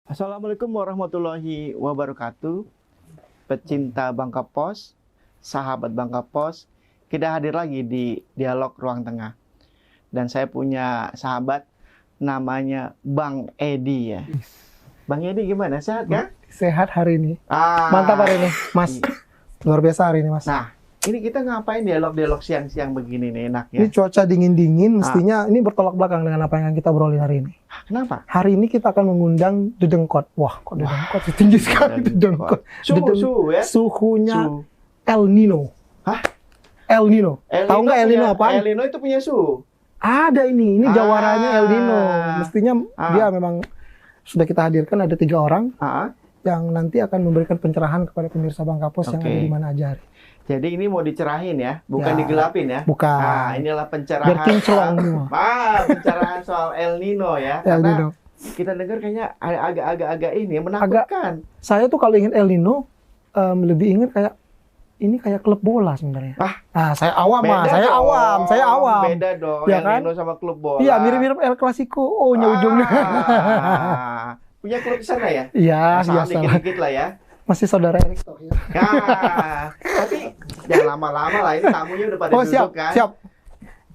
Assalamualaikum warahmatullahi wabarakatuh. Pecinta Bangka Pos, sahabat Bangka Pos, kita hadir lagi di Dialog Ruang Tengah. Dan saya punya sahabat namanya Bang Edi ya. Bang Edi gimana? Sehat kan? Sehat hari ini. Mantap hari ini, Mas. Luar biasa hari ini, Mas. Nah, ini kita ngapain dialog-dialog siang-siang begini nih, enak ya? Ini cuaca dingin-dingin, mestinya ini bertolak belakang dengan apa yang kita obrolin hari ini. Kenapa? Hari ini kita akan mengundang Dedengkot. Wah, kok Dedengkot sih? Tinggi sekali Dedengkot. Suhu ya? Suhunya Suhu. El Nino. Hah? El Nino. Tahu nggak El Nino apa? El Nino itu punya suhu. Ada ini jawarannya El Nino. Mestinya dia Ah. memang sudah kita hadirkan ada 3 orang Ah. yang nanti akan memberikan pencerahan kepada pemirsa Bangka Pos yang Oke. ada di mana aja hari. Jadi ini mau dicerahin ya, bukan Ya. digelapin ya? Bukan. Nah, inilah pencerahan. Biar kinclong semua. Pencerahan soal El Nino ya. El Karena Nino. kita dengar kayaknya agak-agak ini menakutkan. Saya tuh kalau ingat El Nino lebih ingat kayak ini kayak klub bola sebenarnya. Saya awam, Mas. Saya dong. awam. Beda dong. Ya El kan? Nino sama klub bola. Iya, mirip-mirip El Clasico. Oh-nya ujungnya. Punya klub di sana ya? Iya, Salah biasa lah. dikit-dikit lah ya. Masih saudara Erik toh ya. Tapi jangan lama-lama lah. Ini tamunya udah pada Oh, duduk siap, kan. siap.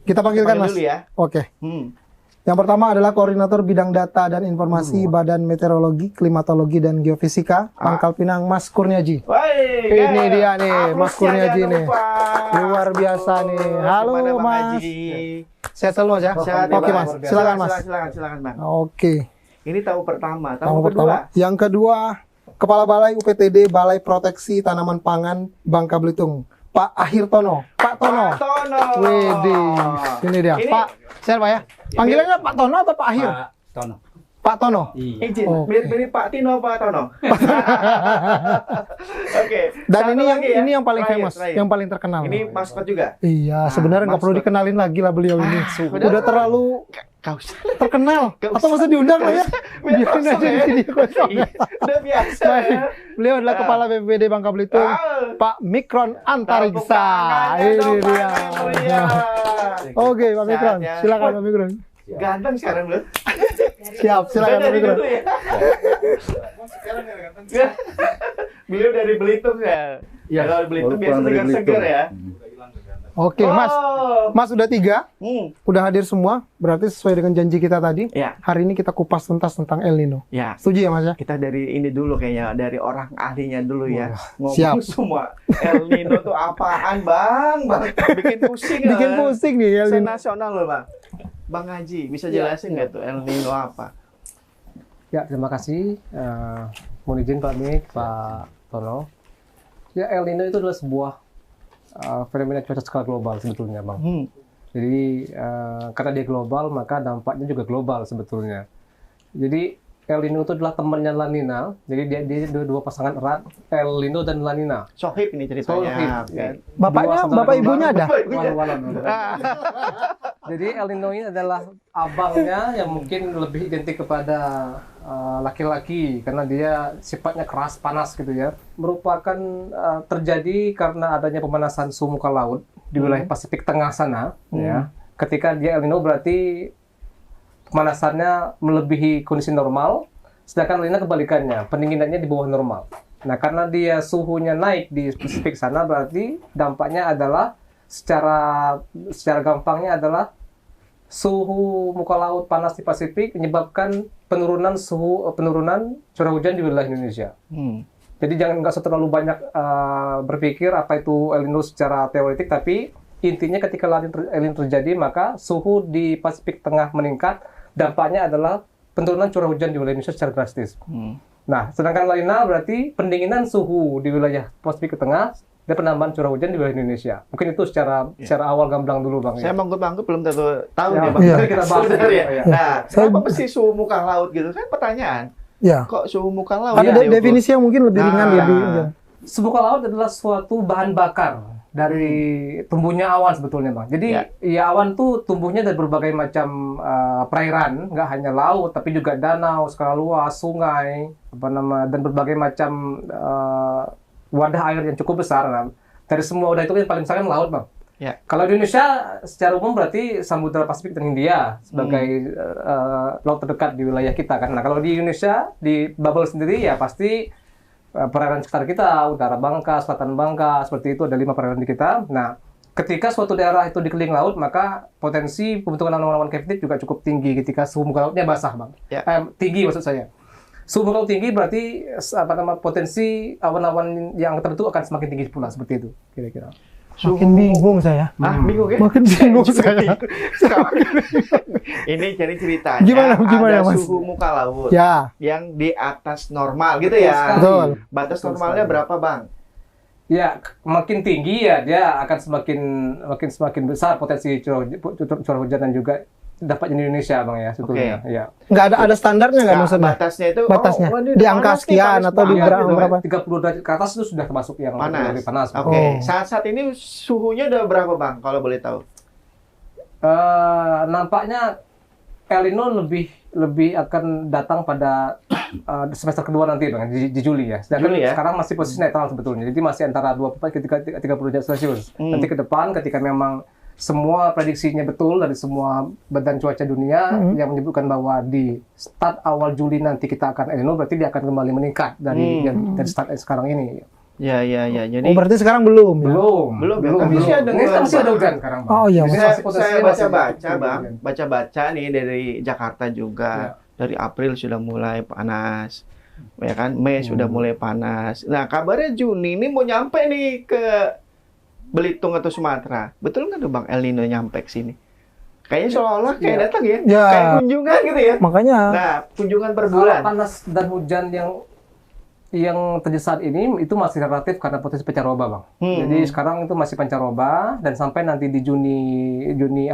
Kita panggilkan, Panggil Mas. dulu ya. Oke. Yang pertama adalah Koordinator Bidang Data dan Informasi Badan Meteorologi, Klimatologi dan Geofisika, Pangkal Pinang, Mas Kurniaji. Woi, Ini dia nih, Mas Aprusnya Kurniaji jangan nih. lupa. Luar biasa nih. Halo, Gimana, Bang Mas. Haji? Sehat selalu, Mas ya? Sehat ya, Oke, Bang. Mas. Silakan, Mas. Silakan, Bang. Oke. Ini tamu pertama. Tamu Tamu kedua. pertama. Yang kedua, Kepala Balai UPTD Balai Proteksi Tanaman Pangan Bangka Belitung, Pak Ahirtono. Pak Tono. Pak Tono. Widih, ini dia. Ini- Pak, siapa Pak ya? Panggilannya Pak Tono atau Pak Ahir? Pak Tono. Pak Tono. Iya. Izin, Oke. mirip Pak Tino, Pak Tono. Oke. Dan Satu ini lagi ya. ini yang paling Terakhir, famous, terakhir. yang paling terkenal. Ini maskot juga. Iya, sebenarnya nggak perlu maskot. dikenalin lagi lah beliau ini. udah. Udah terlalu Kau usah. terkenal. Nggak Atau usah. masa diundang lah ya? Biar Biarin kosong aja di ya. sini kosong. Iya, udah biasa. Baik. ya. Beliau adalah Kepala BPBD Bangka Belitung, Pak Mikron Antariksa. Ini dia. Oke, Pak Mikron. Sehat ya. Silakan Pak Mikron. Ganteng sekarang lu. Siap, silakan Pak Dari Mikron. dulu ya. Beliau dari Belitung ya. Iya, Kalau di Belitung baru biasa pulang dari segar-segar Belitung. ya. Oke, Mas. Oh. Mas udah 3, udah hadir semua. Berarti sesuai dengan janji kita tadi. Ya, Hari ini kita kupas tuntas tentang El Nino. ya. Setuju ya, Mas ya? Kita dari ini dulu kayaknya, dari orang ahlinya dulu ya. Ngomong siap. semua. El Nino tuh apaan, Bang? Bikin pusing. Bikin pusing nih El Nino. Nasional loh, Bang. Bang Haji, bisa jelasin nggak tuh El Nino apa? Ya, terima kasih. Mohon izin Pak Mik, Pak Tono. Ya, El Nino itu adalah sebuah fenomena cuaca skala global sebetulnya, Bang. Jadi, karena dia global, maka dampaknya juga global sebetulnya. Jadi, El Nino itu adalah temannya La Nina. Jadi, dia dua pasangan erat, El Nino dan La Nina. Sohib ini ceritanya. Sohib. Oke. Bapaknya, Dua saudara bapak kembar. ibunya ada? Walau-walau. Jadi El Nino ini adalah abangnya yang mungkin lebih identik kepada laki-laki karena dia sifatnya keras, panas gitu ya. Merupakan terjadi karena adanya pemanasan suhu muka laut di wilayah Pasifik Tengah sana ya. Ketika dia El Nino berarti pemanasannya melebihi kondisi normal, sedangkan La Nina kebalikannya, pendinginannya di bawah normal. Nah, karena dia suhunya naik di Pasifik sana berarti dampaknya adalah secara gampangnya adalah suhu muka laut panas di Pasifik menyebabkan penurunan curah hujan di wilayah Indonesia. Jadi nggak terlalu banyak berpikir apa itu El Nino secara teoretik, tapi intinya ketika El Nino terjadi maka suhu di Pasifik Tengah meningkat, dampaknya adalah penurunan curah hujan di wilayah Indonesia secara drastis. Nah, sedangkan La Nina berarti pendinginan suhu di wilayah Pasifik Tengah dan penambahan curah hujan di wilayah Indonesia. Mungkin itu secara awal gamblang dulu, Bang. Saya manggut-manggut belum tentu tahu Ya, nih, Bang. iya. Jadi kita bahas Sebentar ya. ya. Nah, Saya- kenapa mesti suhu muka laut gitu? Kan pertanyaan. Ya. Kok suhu muka laut? Ada ya, definisi yang mungkin lebih ringan, Nah. lebih. Ya. Suhu muka laut adalah suatu bahan bakar dari tumbuhnya awan sebetulnya, Bang. Jadi ya awan tuh tumbuhnya dari berbagai macam perairan, nggak hanya laut tapi juga danau skala luas, sungai, dan berbagai macam wadah air yang cukup besar. Nah, dari semua wadah itu yang paling besar kan laut, Bang. Ya. Kalau di Indonesia secara umum berarti Samudra Pasifik dan Hindia sebagai laut terdekat di wilayah kita kan. Nah kalau di Indonesia di bubble sendiri ya pasti perairan sekitar kita, utara Bangka, selatan Bangka, seperti itu ada 5 perairan di kita. Nah ketika suatu daerah itu dikelilingi laut maka potensi pembentukan awan-awan kefit juga cukup tinggi ketika suhu muka lautnya basah bang. Ya. Tinggi maksud saya. Suhu muka laut tinggi berarti potensi awan-awan yang terbentuk akan semakin tinggi pula seperti itu kira-kira. Makin bingung saya. Bingung ya? Makin bingung saya. Ini jadi ceritanya Gimana, ada Mas? suhu muka laut Ya, yang di atas normal gitu ya. betul. Batas normalnya berapa bang? Ya, makin tinggi ya dia akan semakin besar potensi curah hujan dan juga dapatnya di Indonesia bang ya sebetulnya. Oke. Ya. Nggak ada standarnya nggak maksudnya? Batasnya itu Batasnya ini di angka panas nih, sekian panas atau di banget berapa? gitu kan. berapa? 30 derajat ke atas itu sudah termasuk yang Panas. lebih panas. Oke. Oh. Saat ini suhunya udah berapa bang kalau boleh tahu? Nampaknya El Nino lebih akan datang pada semester kedua nanti bang di Juli ya. Sedangkan Juli ya? sekarang masih posisi netral sebetulnya. Jadi masih antara 24 ke 30 derajat Celcius. Nanti ke depan ketika memang semua prediksinya betul dari semua badan cuaca dunia yang menyebutkan bahwa di start awal Juli nanti kita akan El Nino, berarti dia akan kembali meningkat dari start sekarang ini. Ya. Jadi Berarti sekarang belum ya? Belum ya? Kan masih ada Ini hujan, masih ada Bang. hujan sekarang. Bang. Oh iya, Jadi saya potensinya baca-baca masih- bang, baca-baca nih dari Jakarta juga. Dari April sudah mulai panas, ya kan? Mei sudah mulai panas. Nah kabarnya Juni ini mau nyampe nih ke Belitung atau Sumatera. Betul nggak tuh bang El Nino nyampe ke sini? Kayaknya seolah-olah kayak datang ya, Ya. kayak kunjungan gitu ya. Makanya Nah kunjungan per Kalau bulan. panas dan hujan yang terjadi saat ini itu masih relatif karena potensi pancaroba bang. Jadi sekarang itu masih pancaroba dan sampai nanti di Juni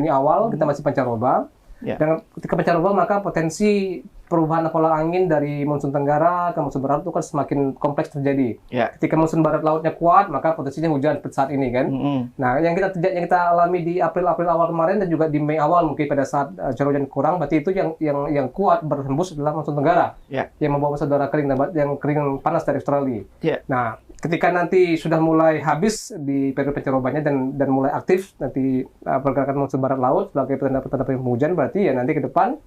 awal kita masih pancaroba. Ya. Dan ketika pancaroba maka potensi perubahan pola angin dari monsun tenggara ke monsun barat itu kan semakin kompleks terjadi. Ya. Ketika monsun barat lautnya kuat maka potensinya hujan seperti saat ini kan. Nah, yang kita alami di April awal kemarin dan juga di Mei awal mungkin pada saat curah hujan kurang, berarti itu yang kuat berhembus adalah monsun tenggara. Ya. Yang membawa saudara kering yang kering panas dari Australia. Ya. Nah, ketika nanti sudah mulai habis di periode pancarobanya dan mulai aktif nanti pergerakan monsun barat laut sebagai petanda hujan, berarti ya nanti ke depan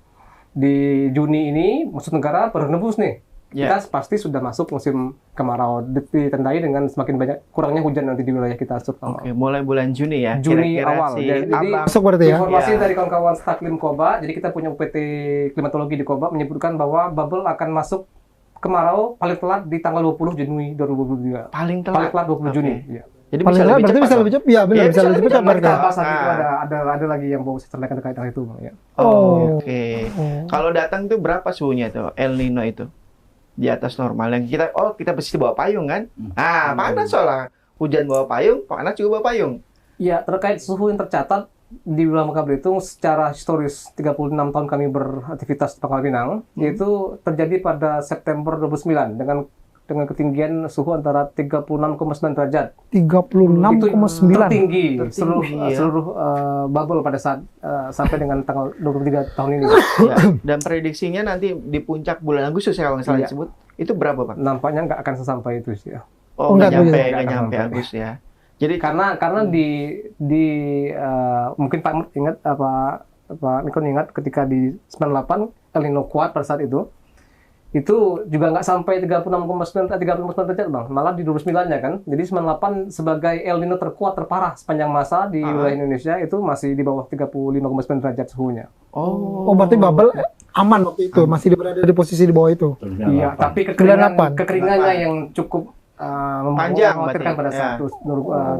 di Juni ini monsun tenggara berhembus nih. Ya. Kita pasti sudah masuk musim kemarau, ditandai dengan semakin banyak kurangnya hujan nanti di wilayah kita terutama. Oke, mulai bulan Juni ya. Juni Kira-kira awal. si Jadi Abang masuk berarti ya? informasi Ya. dari kawan-kawan Staklim Koba, jadi kita punya UPT klimatologi di Koba menyebutkan bahwa bubble akan masuk kemarau paling telat di tanggal 20 Juni 2023. paling Paling telat 20 Oke. Juni. Ya. Jadi paling bisa nggak lebih berarti cepat bisa dong? lebih cepat. Iya benar, Iya, bisa lebih cepat Nanti kita berarti. bahas nanti itu Nah. ada lagi yang mau saya terkait dengan itu. Ya. Oh. Oke. Kalau datang tuh berapa suhunya tuh El Nino itu? Di atas normal yang kita pasti bawa payung kan? Panas soalnya. Hujan bawa payung, panas juga bawa payung. Ya, terkait suhu yang tercatat di wilayah Bangka Belitung secara historis 36 tahun kami beraktivitas di Pangkal Pinang, yaitu terjadi pada September 2009 dengan ketinggian suhu antara 36,9 derajat. 36,9. Tertinggi Tertinggi, ya. seluruh bubble pada saat sampai dengan tanggal 23 tahun ini. Ya. Dan prediksinya nanti di puncak bulan Agustus ya kalau nggak salah Iya. disebut. Itu berapa Bang? Nampaknya nggak akan sesampai itu sih. Ya. Oh, Enggak, nggak nyampe, nggak nggak akan nyampe sampai. Agustus ya. Jadi Karena di mungkin Pak Mut ingat Pak Mikon ingat ketika di 98 El Nino kuat pada saat itu juga nggak sampai 36,9 derajat bang, malah di 29-nya kan. Jadi 98 sebagai El Nino terkuat terparah sepanjang masa di wilayah Indonesia itu masih di bawah 35,9 derajat suhunya. Oh, berarti bubble aman waktu itu, masih berada di posisi di bawah itu. Iya, tapi 98. kekeringannya yang cukup Panjang mengkhawatirkan berarti, pada ya. saat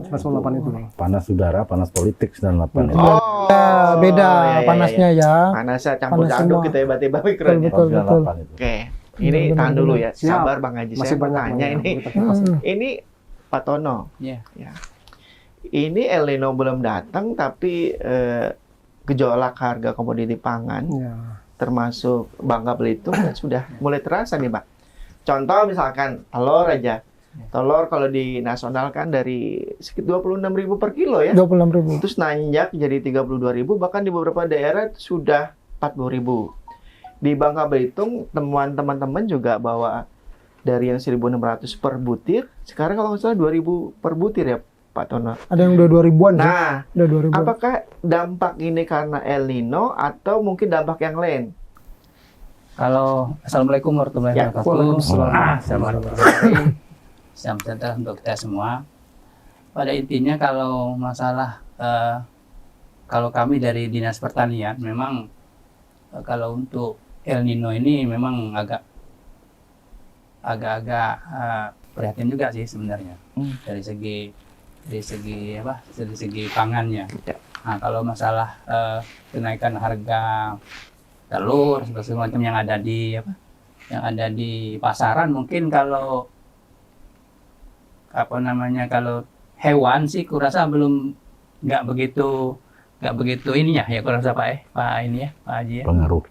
98 itu bang. Panas udara, panas politik 98 itu. Ya, beda iya, iya, panasnya ya. Panasnya campur Panas aduk semua. gitu ya tiba-tiba mikronya. Betul, betul. 98 itu. Oke. Ini Benar, tahan benar, dulu benar. ya. Siap. Sabar Bang Haji. Masih Saya mau banyak tanya Bang, ini. yang kita bahas. Ini Pak Tono. Iya. Ya. Ini El Nino belum datang tapi gejolak harga komoditi pangan Ya. termasuk Bangka Belitung kan sudah mulai terasa nih, Pak. Contoh misalkan telur aja. Telur kalau di nasional kan dari sekitar 26.000 per kilo ya. 26.000. Terus nanjak jadi 32.000, bahkan di beberapa daerah sudah 40.000. Di Bangka Belitung temuan teman-teman juga bahwa dari yang 1.600 per butir, sekarang kalau nggak salah 2.000 per butir ya, Pak Tono? Ada yang udah 2000-an sih. Nah, Udah 2000-an. apakah dampak ini karena El Nino atau mungkin dampak yang lain? Kalau Assalamualaikum warahmatullahi Ya, wabarakatuh. waalaikumsalam. Assalamualaikum warahmatullahi wabarakatuh. Salam sejahtera untuk kita semua. Pada intinya kalau masalah kalau kami dari Dinas Pertanian memang kalau untuk El Nino ini memang agak-agak prihatin juga sih sebenarnya dari segi pangannya. Ya. Nah, kalau masalah kenaikan harga telur segala macam yang ada di pasaran, mungkin kalau kalau hewan sih kurasa nggak begitu ini ya kurasa Pak Haji ya. Pengaruh.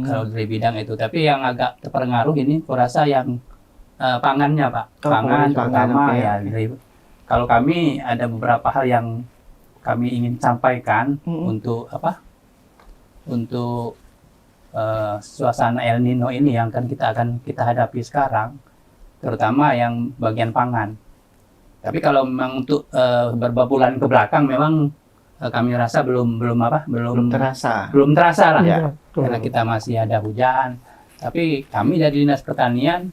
Kalau dari bidang itu, tapi yang agak terpengaruh ini kurasa yang pangannya Pak. Oh, Pangan terutama oke. ya. Kalau kami ada beberapa hal yang kami ingin sampaikan untuk suasana El Nino ini yang akan kita hadapi sekarang, terutama yang bagian pangan. Tapi kalau memang untuk beberapa bulan ke belakang memang kami rasa belum Terasa. terasa lah, Ya. karena kita masih ada hujan. Tapi kami dari Dinas Pertanian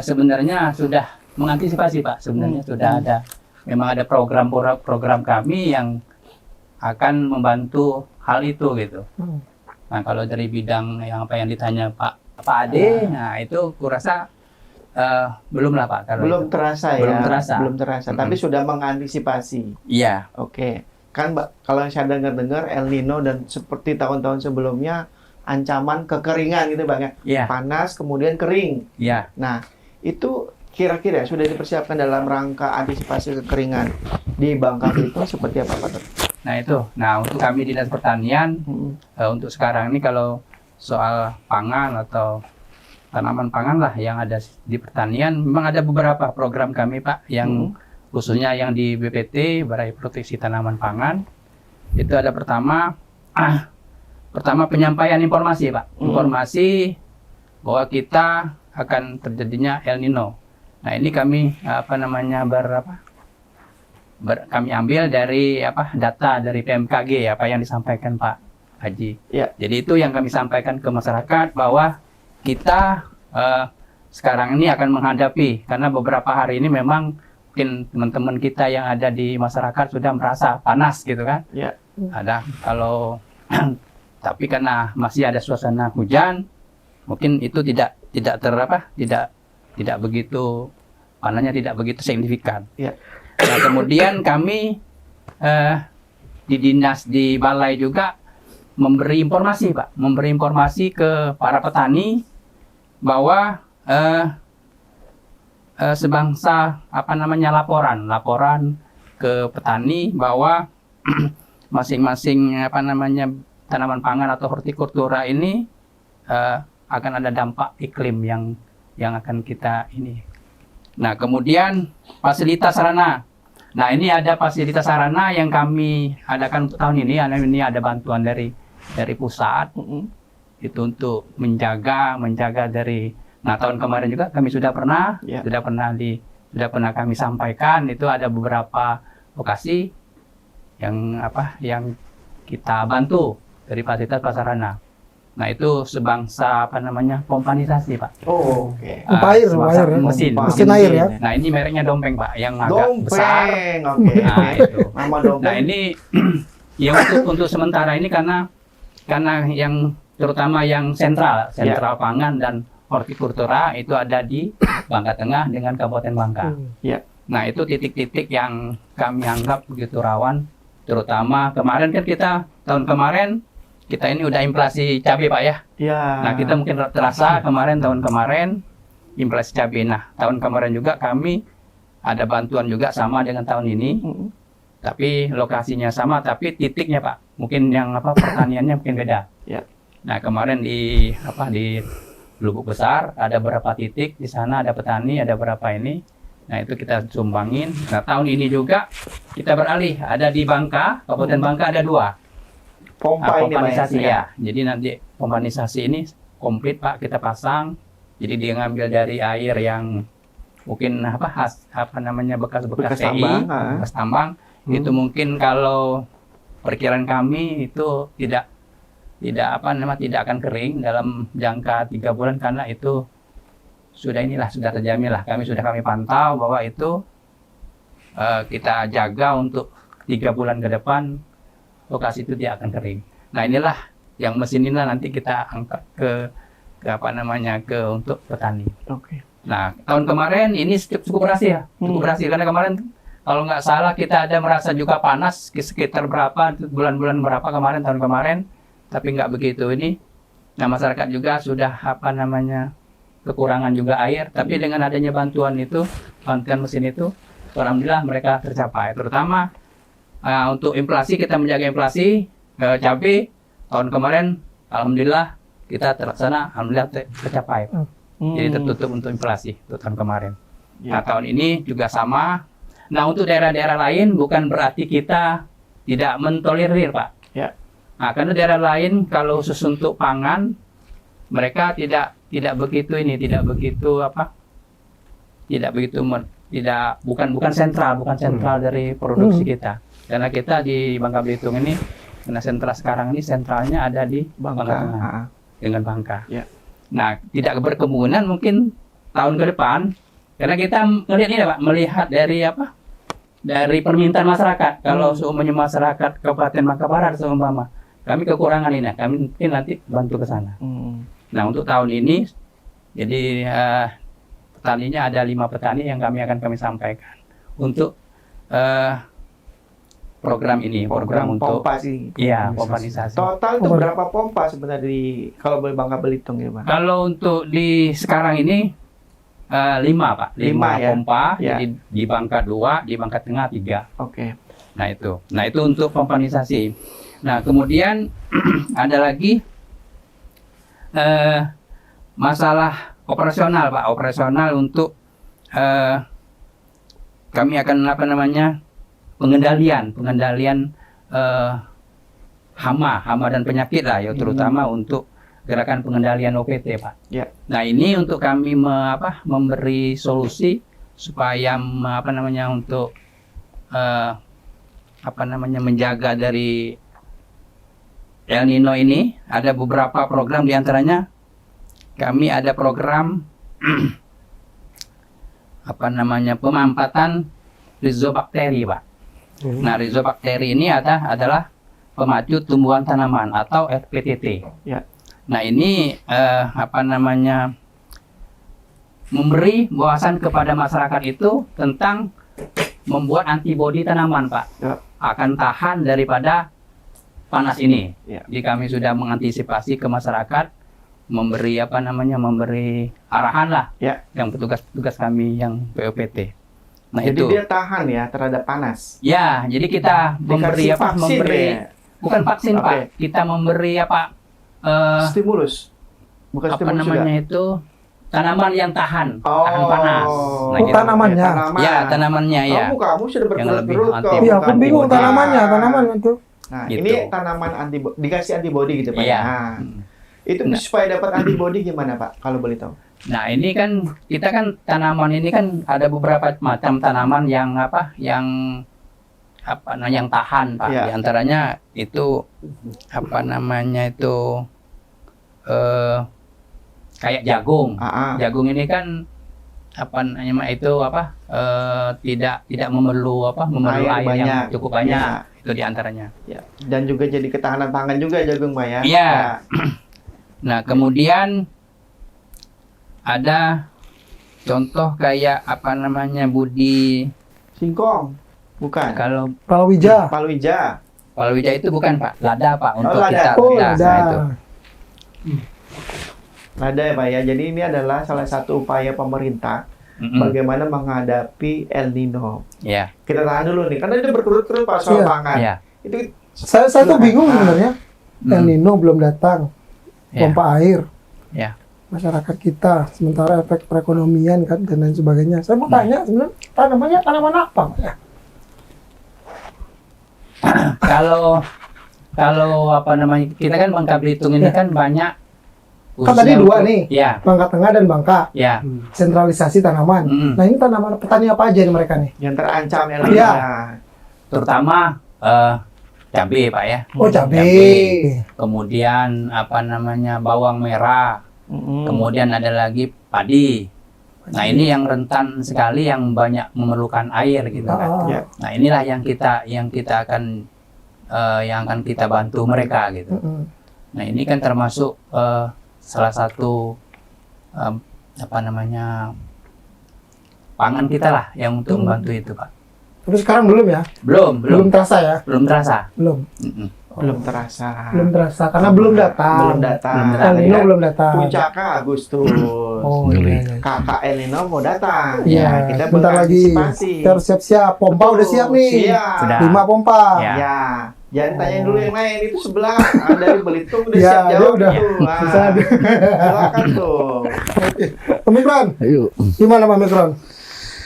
sebenarnya sudah mengantisipasi Pak. Sebenarnya sudah ada, memang ada program kami yang akan membantu hal itu gitu. Nah, kalau dari bidang yang apa yang ditanya Pak Ade, nah itu kurasa belum lah Pak. Kalau Belum itu. terasa ya. Belum terasa. Belum terasa, tapi sudah mengantisipasi. Iya, Oke. Kan Mbak, kalau saya dengar-dengar El Nino dan seperti tahun-tahun sebelumnya ancaman kekeringan gitu Bang ya. iya, Panas kemudian kering. iya. Nah, itu kira-kira sudah dipersiapkan dalam rangka antisipasi kekeringan di Bangka Belitung seperti apa Pak? Nah itu, untuk kami Dinas Pertanian untuk sekarang ini kalau soal pangan atau tanaman pangan lah yang ada di pertanian, memang ada beberapa program kami Pak yang khususnya yang di BPT, Balai Proteksi Tanaman Pangan. Itu ada pertama penyampaian informasi Pak, informasi bahwa kita akan terjadinya El Nino. Nah ini kami kami ambil dari data dari PMKG apa yang disampaikan Pak Haji. Ya. Jadi itu yang kami sampaikan ke masyarakat bahwa kita sekarang ini akan menghadapi, karena beberapa hari ini memang mungkin teman-teman kita yang ada di masyarakat sudah merasa panas gitu kan. Ya. Ada kalau tapi karena masih ada suasana hujan, mungkin itu tidak begitu panasnya, tidak begitu signifikan. Ya. Nah, kemudian kami di dinas di balai juga memberi informasi ke para petani bahwa sebangsa laporan ke petani bahwa masing-masing tanaman pangan atau hortikultura ini akan ada dampak iklim yang akan kita ini. Nah, kemudian fasilitas sarana. Nah, ini ada fasilitas sarana yang kami adakan untuk tahun ini. Ini ada bantuan dari pusat. Itu untuk menjaga dari. Nah, tahun kemarin juga kami sudah pernah kami sampaikan. Itu ada beberapa lokasi yang kita bantu dari fasilitas sarana. Nah, itu sebangsa pompanisasi Pak. Oh, oke. Air ya. Mesin air ya. Nah, ini mereknya Dompeng Pak, yang agak besar. Oke. Nah, itu. Nama Dompeng. Nah, ini ya untuk sementara ini karena yang terutama yang sentral pangan dan hortikultura itu ada di Bangka Tengah dengan Kabupaten Bangka. Ya. Nah, itu titik-titik yang kami anggap begitu rawan, terutama kemarin kan tahun kemarin kita ini udah inflasi cabai Pak ya. Ya. Nah, kita mungkin terasa tahun kemarin inflasi cabai. Nah, tahun kemarin juga kami ada bantuan juga sama dengan tahun ini. Tapi lokasinya sama, tapi titiknya Pak, mungkin yang pertaniannya mungkin beda. Ya. Nah, kemarin di Lubuk Besar ada berapa titik, di sana ada petani, ada berapa ini. Nah, itu kita sumbangin. Nah, tahun ini juga kita beralih, ada di Bangka, Kabupaten Bangka ada 2. Pompanisasi ya. Jadi nanti pompanisasi ini komplit Pak, kita pasang. Jadi dia ngambil dari air yang mungkin apa namanya bekas-bekas Bekas TI, tambang, bekas tambang, itu mungkin kalau perkiraan kami itu tidak akan kering dalam jangka 3 bulan, karena itu sudah terjamin lah. Kami pantau bahwa itu kita jaga untuk 3 bulan ke depan lokasi itu tidak akan kering. Nah, inilah yang mesin inilah nanti kita angkat ke untuk petani. Oke. Nah, tahun kemarin ini cukup berhasil ya. Cukup berhasil karena kemarin kalau nggak salah kita ada merasa juga panas sekitar bulan-bulan berapa tahun kemarin, tapi nggak begitu ini. Nah, masyarakat juga sudah kekurangan juga air, tapi dengan adanya bantuan mesin itu, alhamdulillah mereka tercapai. Terutama untuk inflasi, kita menjaga inflasi cabai tahun kemarin, alhamdulillah kita terlaksana, alhamdulillah tercapai. Jadi tertutup untuk inflasi untuk tahun kemarin. Nah, tahun ini juga sama. Nah, untuk daerah-daerah lain bukan berarti kita tidak mentolerir, Pak. Ya. Nah, karena daerah lain kalau khusus untuk pangan, mereka tidak begitu bukan sentral dari produksi kita. Karena kita di Bangka Belitung ini, karena sentralnya ada di Bangka Tengah dengan Bangka. Ya. Nah, tidak berkemungkinan mungkin tahun ke depan, karena kita melihat dari permintaan masyarakat. Kalau seumpamanya masyarakat Kabupaten Bangka Barat seumpama, kami kekurangan ini, kami mungkin nanti bantu ke sana. Nah, untuk tahun ini, jadi petaninya ada 5 petani yang kami sampaikan untuk program ini, program untuk pompa sih. Iya, pompanisasi. Total itu berapa pompa sebenarnya kalau boleh Bangka Belitung ya, Pak? Kalau untuk di sekarang ini 5, Pak. 5 ya? pompa, Ya. jadi di Bangka 2, di Bangka Tengah 3. Oke. Nah, itu untuk pompanisasi. Nah, kemudian ada lagi masalah operasional, Pak. Operasional untuk kami akan pengendalian hama dan penyakit lah ya, terutama untuk gerakan pengendalian OPT, Pak. Ya. Nah, ini untuk kami memberi solusi supaya untuk menjaga dari El Nino ini. Ada beberapa program, diantaranya kami ada program pemampatan rizobakteri, Pak. Nah, rizobakteri ini adalah pemacu tumbuhan tanaman atau RPTT. Ya. Nah, ini memberi wawasan kepada masyarakat itu tentang membuat antibodi tanaman, Pak. Ya. Akan tahan daripada panas ini. Ya. Jadi kami sudah mengantisipasi ke masyarakat, memberi arahan lah, Ya. yang petugas kami yang POPT. Nah, Jadi itu. dia tahan ya terhadap panas. Ya, jadi kita Dikasih vaksin ya? bukan vaksin, Oke. Pak. Kita memberi Stimulus. Bukan stimulus juga. itu tanaman yang tahan panas. Nah, Oh, tanamannya. Ya, tanamannya ya. Kamu sudah Yang lebih berkerut-kerut kok. Iya, aku bingung Antibodi. tanaman itu. Nah, Gitu. ini tanaman dikasih antibodi gitu, Pak. Iya. Nah, itu Nah. supaya dapat antibodi gimana, Pak? Kalau boleh tahu. Nah, ini kan kita kan tanaman ini kan ada beberapa macam tanaman yang yang tahan, Pak. Ya. Di antaranya itu kayak jagung. Jagung ini kan tidak memerlu air banyak. yang cukup banyak. Ya. Itu di antaranya. Ya. Dan juga jadi ketahanan pangan juga jagung, Pak ya. Iya. Ya. Nah, kemudian ada contoh kayak budi Singkong. Bukan. kalau Palawija. Palawija. palawija itu bukan, Pak, lada, Pak, untuk lada. kita. Oh, Nah, ada. itu. Ada ya, Pak ya. Jadi ini adalah salah satu upaya pemerintah bagaimana menghadapi El Nino. Ya, Kita tahan dulu nih, karena ini berkerut-kerut Pak soal Iya. pangan. ya. Itu Saya tuh bingung sebenarnya. El Hmm. Nino belum datang. Ya. Pompa air. Ya. Masyarakat kita, sementara efek perekonomian kan dan lain sebagainya. Saya mau tanya sebenarnya tanaman apa, Pak? Ya? Kalau kita kan Bangka Belitung ini kan banyak Kan tadi Khususnya dua untuk- nih, Ya, Bangka Tengah dan Bangka. ya. Sentralisasi tanaman. Nah ini tanaman petani apa aja nih mereka nih? Yang terancam El Iya. Nino. Terutama cabai Pak ya. Oh cabai. Kemudian apa namanya bawang merah. Kemudian ada lagi padi. Nah ini yang rentan sekali, yang banyak memerlukan air gitu kan. Ya. Nah inilah yang kita akan yang akan kita bantu mereka gitu. Nah ini kan termasuk salah satu apa namanya pangan kita lah yang untuk membantu itu Pak. Tapi sekarang belum ya? Belum Terasa ya? belum terasa. Belum. Belum terasa. Belum terasa karena belum datang. Belum datang. El Nino belum datang. Puncaknya Agustus. Oh iya. iya. Kakak El Nino mau datang. Iya, Ya, kita bentar lagi. berantisipasi. Kita harus siap-siap. Pompa udah siap nih. Siap. Sudah. 5 pompa. Ya. Ya. Jangan tanyain dulu yang lain, itu sebelah dari Belitung udah Ya, siap dia jawab udah. tuh. Nah, Susah. silakan tuh. Omikron, Ayo. gimana Pak Omikron?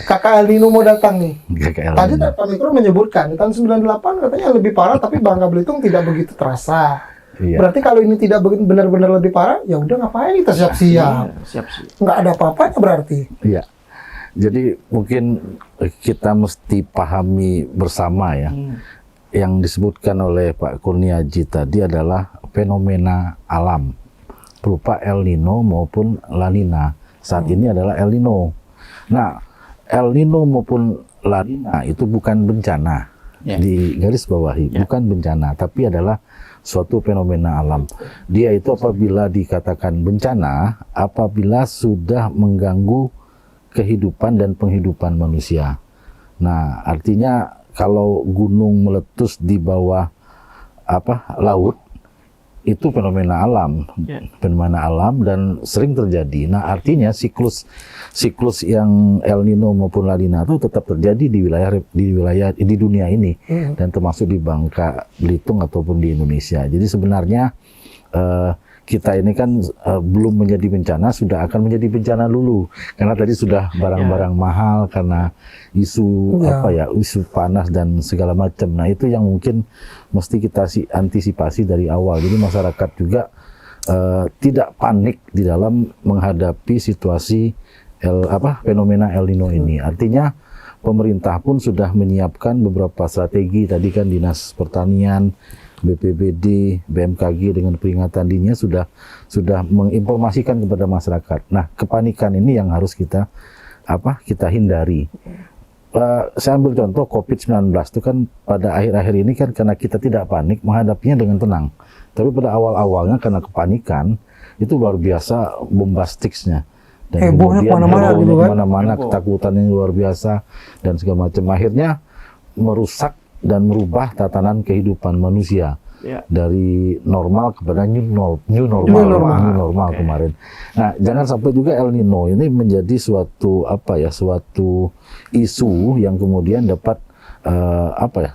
Kakak El Nino mau datang nih. GKL. Tadi Pak Omikron menyebutkan di tahun 98 katanya lebih parah, tapi Bangka Belitung tidak begitu terasa. Iya. Berarti kalau ini tidak benar-benar lebih parah, ya udah ngapain kita siap-siap? Siap. Nggak ada apa-apanya berarti. Iya. Jadi mungkin kita mesti pahami bersama ya. Yang disebutkan oleh Pak Kurniaji tadi adalah fenomena alam berupa El Nino maupun La Nina. Saat ini adalah El Nino. Nah, El Nino maupun La Nina itu bukan bencana. Ya. Di garis bawahi, bukan bencana, tapi adalah suatu fenomena alam. Dia itu apabila dikatakan bencana, apabila sudah mengganggu kehidupan dan penghidupan manusia. Nah, artinya kalau gunung meletus di bawah laut, itu fenomena alam, fenomena alam dan sering terjadi. Nah, artinya siklus yang El Nino maupun La Nina itu tetap terjadi di dunia ini dan termasuk di Bangka Belitung ataupun di Indonesia. Jadi sebenarnya kita ini kan belum menjadi bencana, sudah akan menjadi bencana dulu. Karena tadi sudah barang-barang mahal karena isu isu panas dan segala macam. Nah, itu yang mungkin mesti kita antisipasi dari awal. Jadi masyarakat juga tidak panik di dalam menghadapi situasi fenomena El Nino ini. Artinya pemerintah pun sudah menyiapkan beberapa strategi. Tadi kan Dinas Pertanian, BPBD, BMKG dengan peringatan dininya sudah menginformasikan kepada masyarakat. Nah, kepanikan ini yang harus kita hindari. Saya ambil contoh COVID-19 itu kan pada akhir-akhir ini kan karena kita tidak panik menghadapinya dengan tenang. Tapi pada awal-awalnya karena kepanikan itu luar biasa bombastiknya. Dan Hebohnya kemudian kemana-mana gitu kan. ketakutan yang luar biasa dan segala macam. Akhirnya merusak dan merubah tatanan kehidupan manusia dari normal kepada new normal kemarin. Nah, jangan sampai juga El Nino ini menjadi suatu isu yang kemudian dapat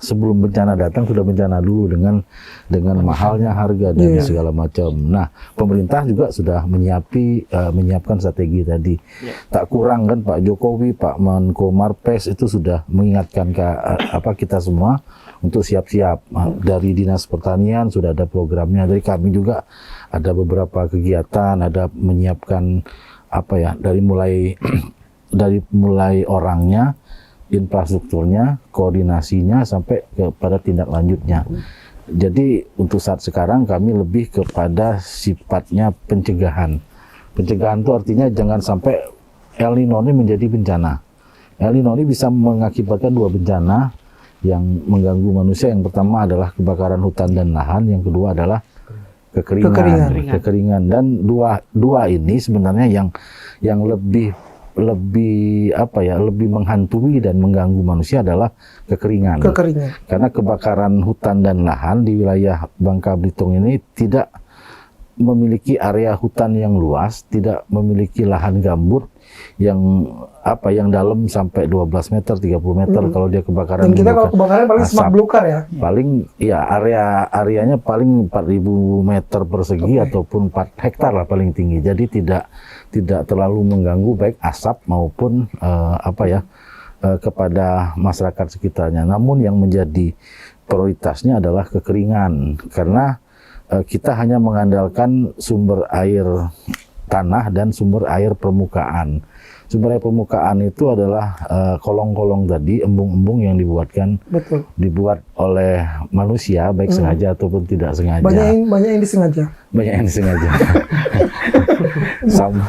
sebelum bencana datang sudah bencana dulu dengan mahalnya harga dan segala macam. Nah, pemerintah juga sudah menyiapkan strategi tadi. Tak kurang kan Pak Jokowi, Pak Menko Marves itu sudah mengingatkan kita semua untuk siap-siap. Dari Dinas Pertanian sudah ada programnya. Dari kami juga ada beberapa kegiatan, ada menyiapkan dari mulai orangnya, infrastrukturnya, koordinasinya sampai kepada tindak lanjutnya. Jadi untuk saat sekarang kami lebih kepada sifatnya pencegahan. Pencegahan itu artinya jangan sampai El Nino ini menjadi bencana. El Nino ini bisa mengakibatkan dua bencana yang mengganggu manusia. Yang pertama adalah kebakaran hutan dan lahan, yang kedua adalah kekeringan. Dan dua ini sebenarnya yang lebih menghantui dan mengganggu manusia adalah kekeringan. Karena kebakaran hutan dan lahan di wilayah Bangka Belitung ini tidak memiliki area hutan yang luas, tidak memiliki lahan gambut yang dalam sampai 12 meter, 30 meter kalau dia kebakaran. Dan kita kalau kebakaran paling semak belukar ya. Paling areanya paling 4.000 meter persegi ataupun 4 hektar lah paling tinggi. Jadi tidak terlalu mengganggu baik asap maupun kepada masyarakat sekitarnya. Namun yang menjadi prioritasnya adalah kekeringan, karena kita hanya mengandalkan sumber air tanah dan sumber air permukaan. Sumber air permukaan itu adalah kolong-kolong tadi, embung-embung yang Betul. dibuat oleh manusia, baik sengaja ataupun tidak sengaja. Banyak yang disengaja. Banyak yang disengaja.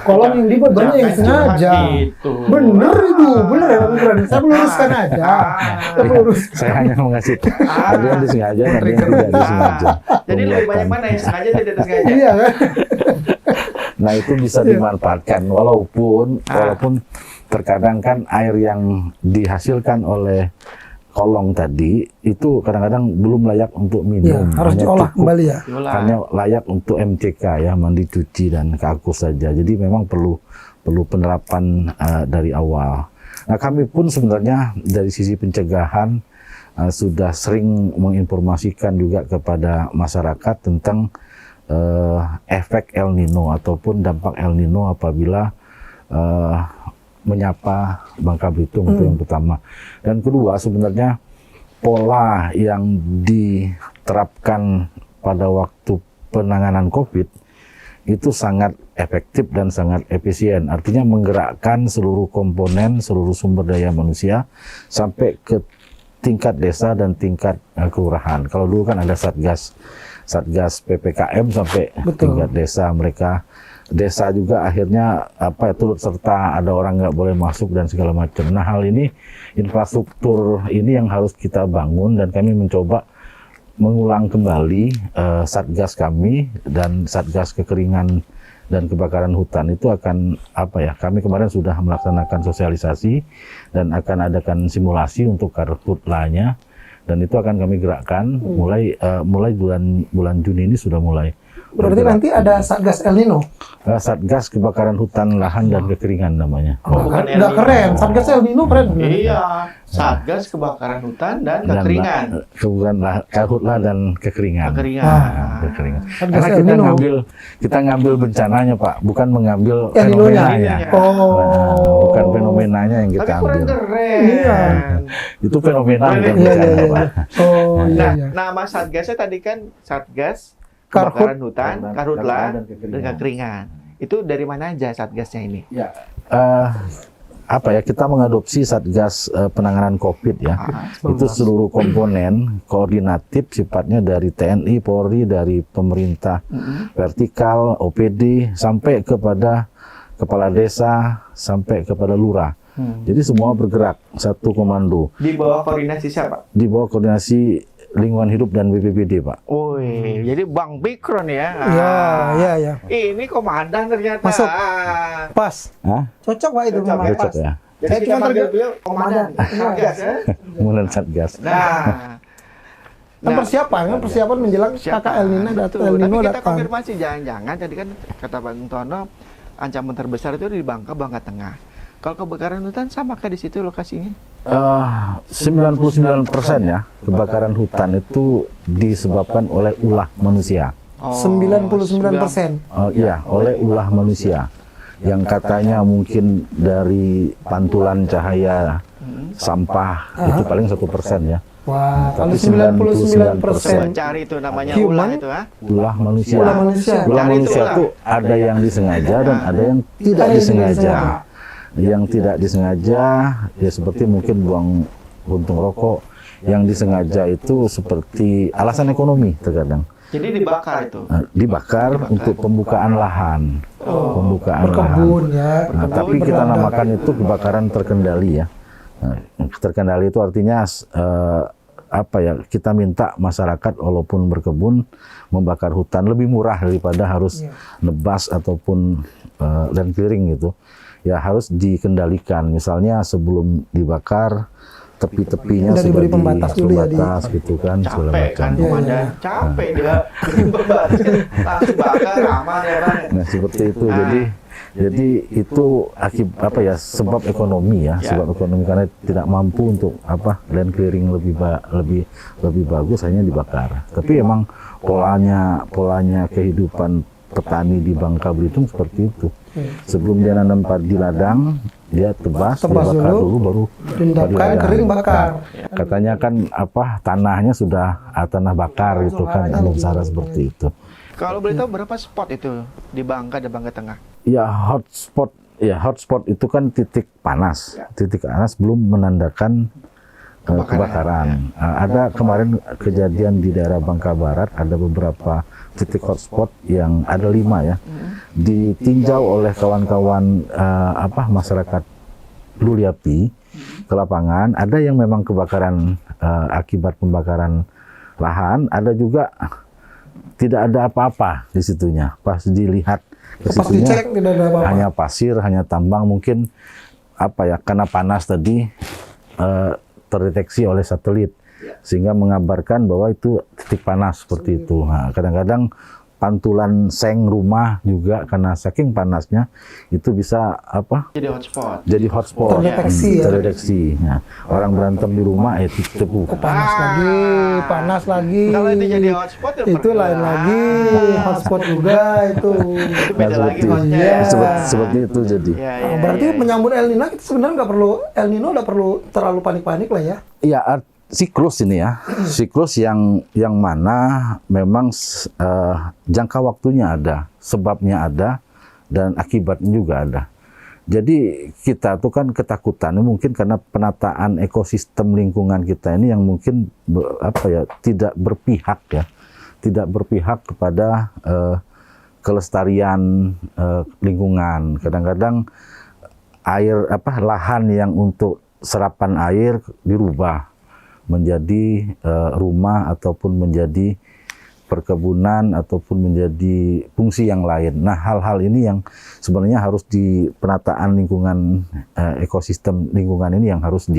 Kolom yang dibuat banyak yang sengaja. Gitu. Bener itu, bener ya Bang Keren. Saya meluruskan aja. Saya meluruskan. Saya hanya mengasih ada yang disengaja, ada yang tidak disengaja. Jadi lebih banyak mana yang sengaja tidak sengaja? Iya kan? Nah itu bisa dimanfaatkan walaupun terkadang kan air yang dihasilkan oleh kolong tadi itu kadang-kadang belum layak untuk minum. Iya, harus Hanya diolah cukup, kembali ya. hanya layak untuk MCK ya, mandi cuci dan keakus saja. Jadi memang perlu penerapan dari awal. Nah kami pun sebenarnya dari sisi pencegahan sudah sering menginformasikan juga kepada masyarakat tentang efek El Nino ataupun dampak El Nino apabila menyapa Bangka Belitung itu yang pertama. Dan kedua sebenarnya pola yang diterapkan pada waktu penanganan COVID itu sangat efektif dan sangat efisien. Artinya menggerakkan seluruh komponen, seluruh sumber daya manusia sampai ke tingkat desa dan tingkat kelurahan. Kalau dulu kan ada Satgas PPKM sampai tingkat desa, mereka desa juga akhirnya turut serta, ada orang nggak boleh masuk dan segala macam. Nah hal ini, infrastruktur ini yang harus kita bangun dan kami mencoba mengulang kembali Satgas kami dan Satgas kekeringan dan kebakaran hutan itu akan kami kemarin sudah melaksanakan sosialisasi dan akan adakan simulasi untuk karhutla-nya. Dan itu akan kami gerakkan mulai bulan Juni ini sudah mulai. Berarti nanti ada Satgas El Nino. Satgas kebakaran hutan lahan dan kekeringan namanya. Bukan El Nggak Nino. keren, Satgas El Nino keren. Iya, Satgas kebakaran hutan dan kekeringan. Karhutla dan kekeringan. Kekeringan. Kekeringan. Satgas Karena El Nino. kita ngambil bencananya Pak, bukan mengambil El Nino-nya. fenomenanya. Bukan fenomenanya yang kita Tapi kurang ambil. keren. Iya. Itu fenomena bukan Iya, bencana iya, Pak. Oh iya, Nah, iya. nama Satgasnya tadi kan Satgas Karhut. kebakaran hutan, Dan karhutla, dan dan kekeringan. Itu dari mana aja Satgasnya ini? Ya, kita mengadopsi Satgas penanganan COVID ya. Itu seluruh komponen koordinatif sifatnya dari TNI, Polri, dari pemerintah vertikal, OPD sampai kepada kepala desa sampai kepada lurah. Jadi semua bergerak satu komando. Di bawah koordinasi siapa? Di bawah koordinasi lingkungan hidup dan BPBD Pak. Woi, jadi Bang Bikron ya. Iya. Ini komandan ternyata. Masuk. Pas. Hah? Cocok Pak itu Cocok, memang ya? pas. Cocok ya. Jadi Saya kita cuma panggil terge- beliau komandan Satgas ya. Kemudian Satgas. Nah, Kan persiapan menjelang kakak El Nino betul. El Nino Tapi kita datang. konfirmasi jangan-jangan tadi kan kata Bang Tono ancaman terbesar itu di Bangka Tengah. Kalau kebakaran hutan samakah di situ lokasinya? 99% ya kebakaran hutan itu disebabkan oleh ulah manusia. 99%. Iya, oleh ulah manusia. Yang katanya mungkin dari pantulan cahaya sampah itu paling 1% ya. Wah, kalau Tapi 99%. Cari itu namanya Human. ulah itu ah. Ulah manusia. Ulah manusia. Ulah Cari itu manusia ulah. itu ada yang disengaja dan ada yang tidak Ada yang disengaja. disengaja. Yang tidak disengaja ya seperti mungkin buang puntung rokok. Yang disengaja itu seperti alasan ekonomi terkadang. Jadi dibakar itu. Dibakar untuk pembukaan lahan. Pembukaan lahan. Berkebun ya. Nah, tapi kita namakan itu kebakaran terkendali ya. Nah, terkendali itu artinya kita minta masyarakat walaupun berkebun membakar hutan lebih murah daripada harus nebas ataupun land clearing gitu. Ya harus dikendalikan. Misalnya sebelum dibakar tepi-tepinya Udah sudah diberi pembatas dulu ya, pembatas gitu kan segala Capek macam. kan komandan, capek dia berbatas langsung bakar aman ya Bang. Nah seperti itu. Jadi itu sebab ekonomi ya, sebab ekonomi karena tidak mampu untuk land clearing lebih bagus hanya dibakar. Tapi emang polanya kehidupan petani di Bangka Belitung seperti itu. Sebelum dia nanam padi ladang dia tebas Tebas dibakar dulu. dulu baru Dendapkan, diladang. kering, bakar. Katanya kan tanahnya sudah tanah bakar gitu kan, ada cara seperti itu. Kalau boleh tahu berapa spot itu di Bangka dan Bangka Tengah? Ya hotspot itu kan titik panas. Titik panas belum menandakan kebakaran. Ada kemarin kejadian di daerah Bangka Barat, ada beberapa titik hotspot yang ada 5 ya. Ditinjau oleh kawan-kawan masyarakat Luliapi ke lapangan, ada yang memang kebakaran akibat pembakaran lahan, ada juga tidak ada apa-apa di situnya. Pas dilihat ke Pas situnya dicek tidak ada apa-apa. hanya pasir, hanya tambang, mungkin karena panas tadi terdeteksi oleh satelit sehingga mengabarkan bahwa itu titik panas seperti itu. Nah, kadang-kadang pantulan seng rumah juga karena saking panasnya itu bisa Jadi hotspot. jadi hotspot. Terdeteksi ya. Terdeteksi. Nah, orang berantem di rumah itu tebu. Panas lagi. Kalau itu jadi hotspot ya Itu lain lagi, hotspot juga itu. Itu beda lagi seperti, maksudnya ya. seperti itu jadi. Ya, Nah, berarti menyambut El Nino kita sebenarnya nggak perlu, El Nino nggak perlu terlalu panik-panik lah ya. Ya, siklus ini ya, siklus yang mana memang jangka waktunya ada, sebabnya ada, dan akibatnya juga ada. Jadi kita tuh kan ketakutan mungkin karena penataan ekosistem lingkungan kita ini yang mungkin tidak berpihak ya, tidak berpihak kepada kelestarian lingkungan. Kadang-kadang lahan yang untuk serapan air dirubah menjadi rumah ataupun menjadi perkebunan ataupun menjadi fungsi yang lain. Nah, hal-hal ini yang sebenarnya harus di penataan lingkungan ekosistem lingkungan ini yang harus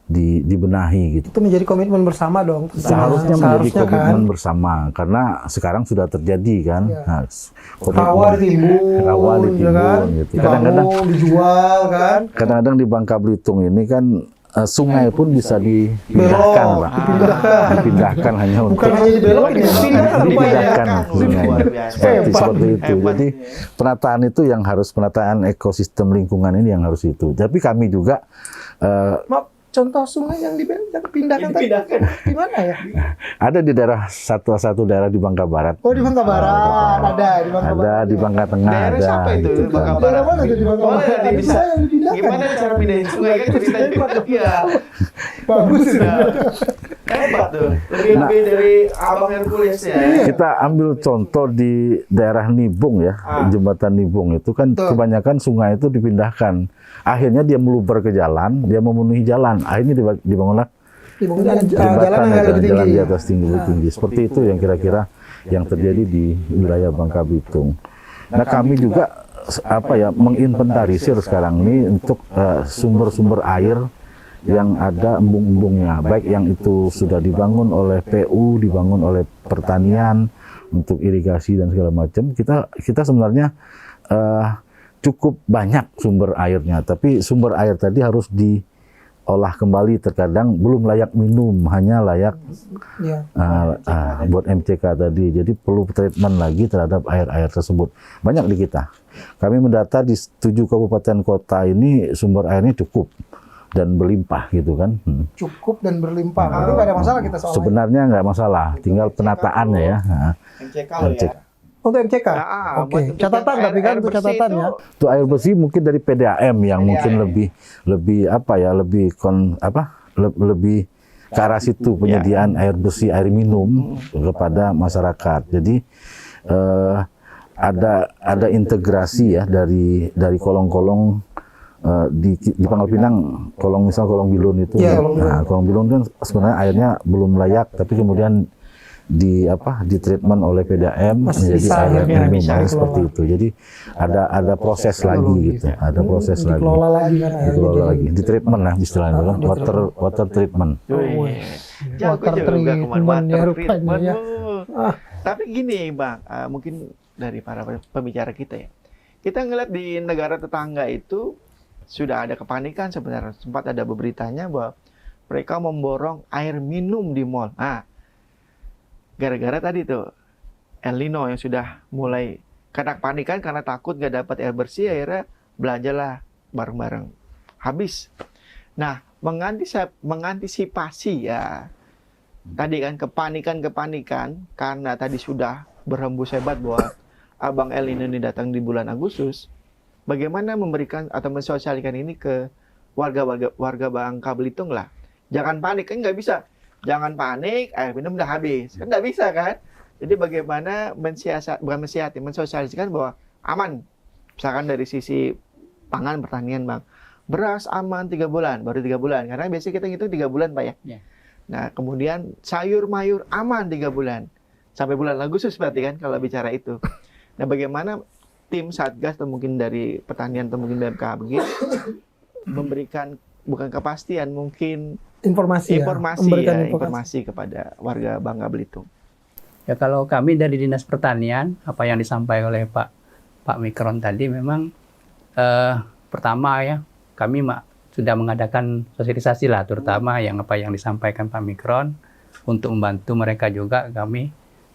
dibenahi gitu. Itu menjadi komitmen bersama dong. Seharusnya menjadi Seharusnya komitmen kan. bersama karena sekarang sudah terjadi kan. Iya. Nah, Rawa ditimbun, rawa ya ditimbun kan? gitu. Kadang-kadang Dibangun, dijual kan. kadang-kadang di Bangka Belitung ini kan sungai pun bisa dipindahkan, Belok, Pak. Dipindahkan hanya untuk Bukan hanya dibelokin, dipindahkan rupanya. dipindahkan sungai. Luar biasa. Seperti itu. Hebat. Jadi penataan itu yang harus, penataan ekosistem lingkungan ini yang harus itu. Tapi kami juga Maaf, contoh sungai yang dipindahkan tadi di mana ya? ada di daerah satu daerah di Bangka Barat. Oh, di Bangka Barat ada, di Bangka Ada Barat. di Bangka Tengah Daerah ada siapa itu? gitu Bangka kan. Barat. Daerah mana tuh di Bangka Boleh Barat? nanti Ada bisa. yang dipindahkan. Gimana cara pindahin sungai kan ceritanya? Iya. Bagus itu. Hebat tuh. Lebih dari Abang Hercules ya. Kita ambil contoh di daerah Nibung ya, jembatan Nibung itu kan Betul. kebanyakan sungai itu dipindahkan. Akhirnya dia meluber ke jalan, dia memenuhi jalan. Akhirnya dibangunlah Dibangun jalan jembatan yang ada lebih jalan tinggi. di atas lebih tinggi. Seperti itu yang kira-kira yang terjadi di wilayah Bangka Belitung. Nah, kami juga menginventarisir sekarang ini untuk sumber-sumber air yang ada embung-embungnya, baik yang itu sudah dibangun oleh PU, dibangun oleh pertanian untuk irigasi dan segala macam. Kita sebenarnya cukup banyak sumber airnya, tapi sumber air tadi harus diolah kembali, terkadang belum layak minum, hanya layak Iya. buat MCK tadi. Jadi perlu treatment lagi terhadap air-air tersebut. Banyak di kita. Kami mendata di 7 kabupaten kota ini sumber airnya cukup dan berlimpah gitu kan. Cukup dan berlimpah. Berarti nggak ada masalah kita soal Sebenarnya nggak masalah, tinggal penataannya ya. Nah, MCK lo ya. untuk MCK. Oke, buat catatan air- tapi kan air untuk bersih catatan itu ya. Untuk air bersih mungkin dari PDAM yang mungkin lebih lebih ke arah situ penyediaan air bersih, air minum kepada masyarakat. Jadi ada integrasi ya dari kolong-kolong di Pangkal Pinang, kolong Bilun itu. Iya, Kolong Bilun. Nah, kolong Bilun kan sebenarnya airnya belum layak, tapi kemudian di treatment oleh PDAM Masih menjadi bisa air akhirnya, minum, bisa air dikelola. seperti itu. Jadi ada proses lagi gitu, ada proses lagi. Dikelola lagi kan airnya. Dikelola lagi, di treatment lah istilahnya kan, water treatment. Jago Water juga treatment kemarin ya water rupanya treatment. ya. Ah. Tapi gini Bang, mungkin dari para pembicara kita ya. Kita ngeliat di negara tetangga itu sudah ada kepanikan sebenarnya. Sempat ada beritanya bahwa mereka memborong air minum di mall. Nah, gara-gara tadi tuh El Nino yang sudah mulai karena kepanikan karena takut nggak dapat air bersih, akhirnya belanjalah bareng-bareng. Habis. Nah, mengantisipasi ya. Tadi kan kepanikan karena tadi sudah berhembus hebat bahwa Abang El Nino ini datang di bulan Agustus. Bagaimana memberikan atau mensosialkan ini ke warga Bangka Belitung lah. Jangan panik, kan nggak bisa. Jangan panik, air minum udah habis. Kan nggak bisa kan? Jadi bagaimana mensosialisasikan bahwa aman. Misalkan dari sisi pangan pertanian Bang. Beras aman 3 bulan, baru 3 bulan. Karena biasanya kita ngitung 3 bulan Pak ya. Ya. Nah kemudian sayur mayur aman 3 bulan. Sampai bulan Agustus berarti kan kalau bicara itu. Nah bagaimana tim Satgas atau mungkin dari pertanian atau mungkin BMKG memberikan bukan kepastian mungkin Informasi memberikan informasi kepada warga Bangka Belitung. Ya kalau kami dari Dinas Pertanian, apa yang disampaikan oleh Pak Mikron tadi memang pertama ya kami sudah mengadakan sosialisasi lah, terutama yang apa yang disampaikan Pak Mikron untuk membantu mereka juga. Kami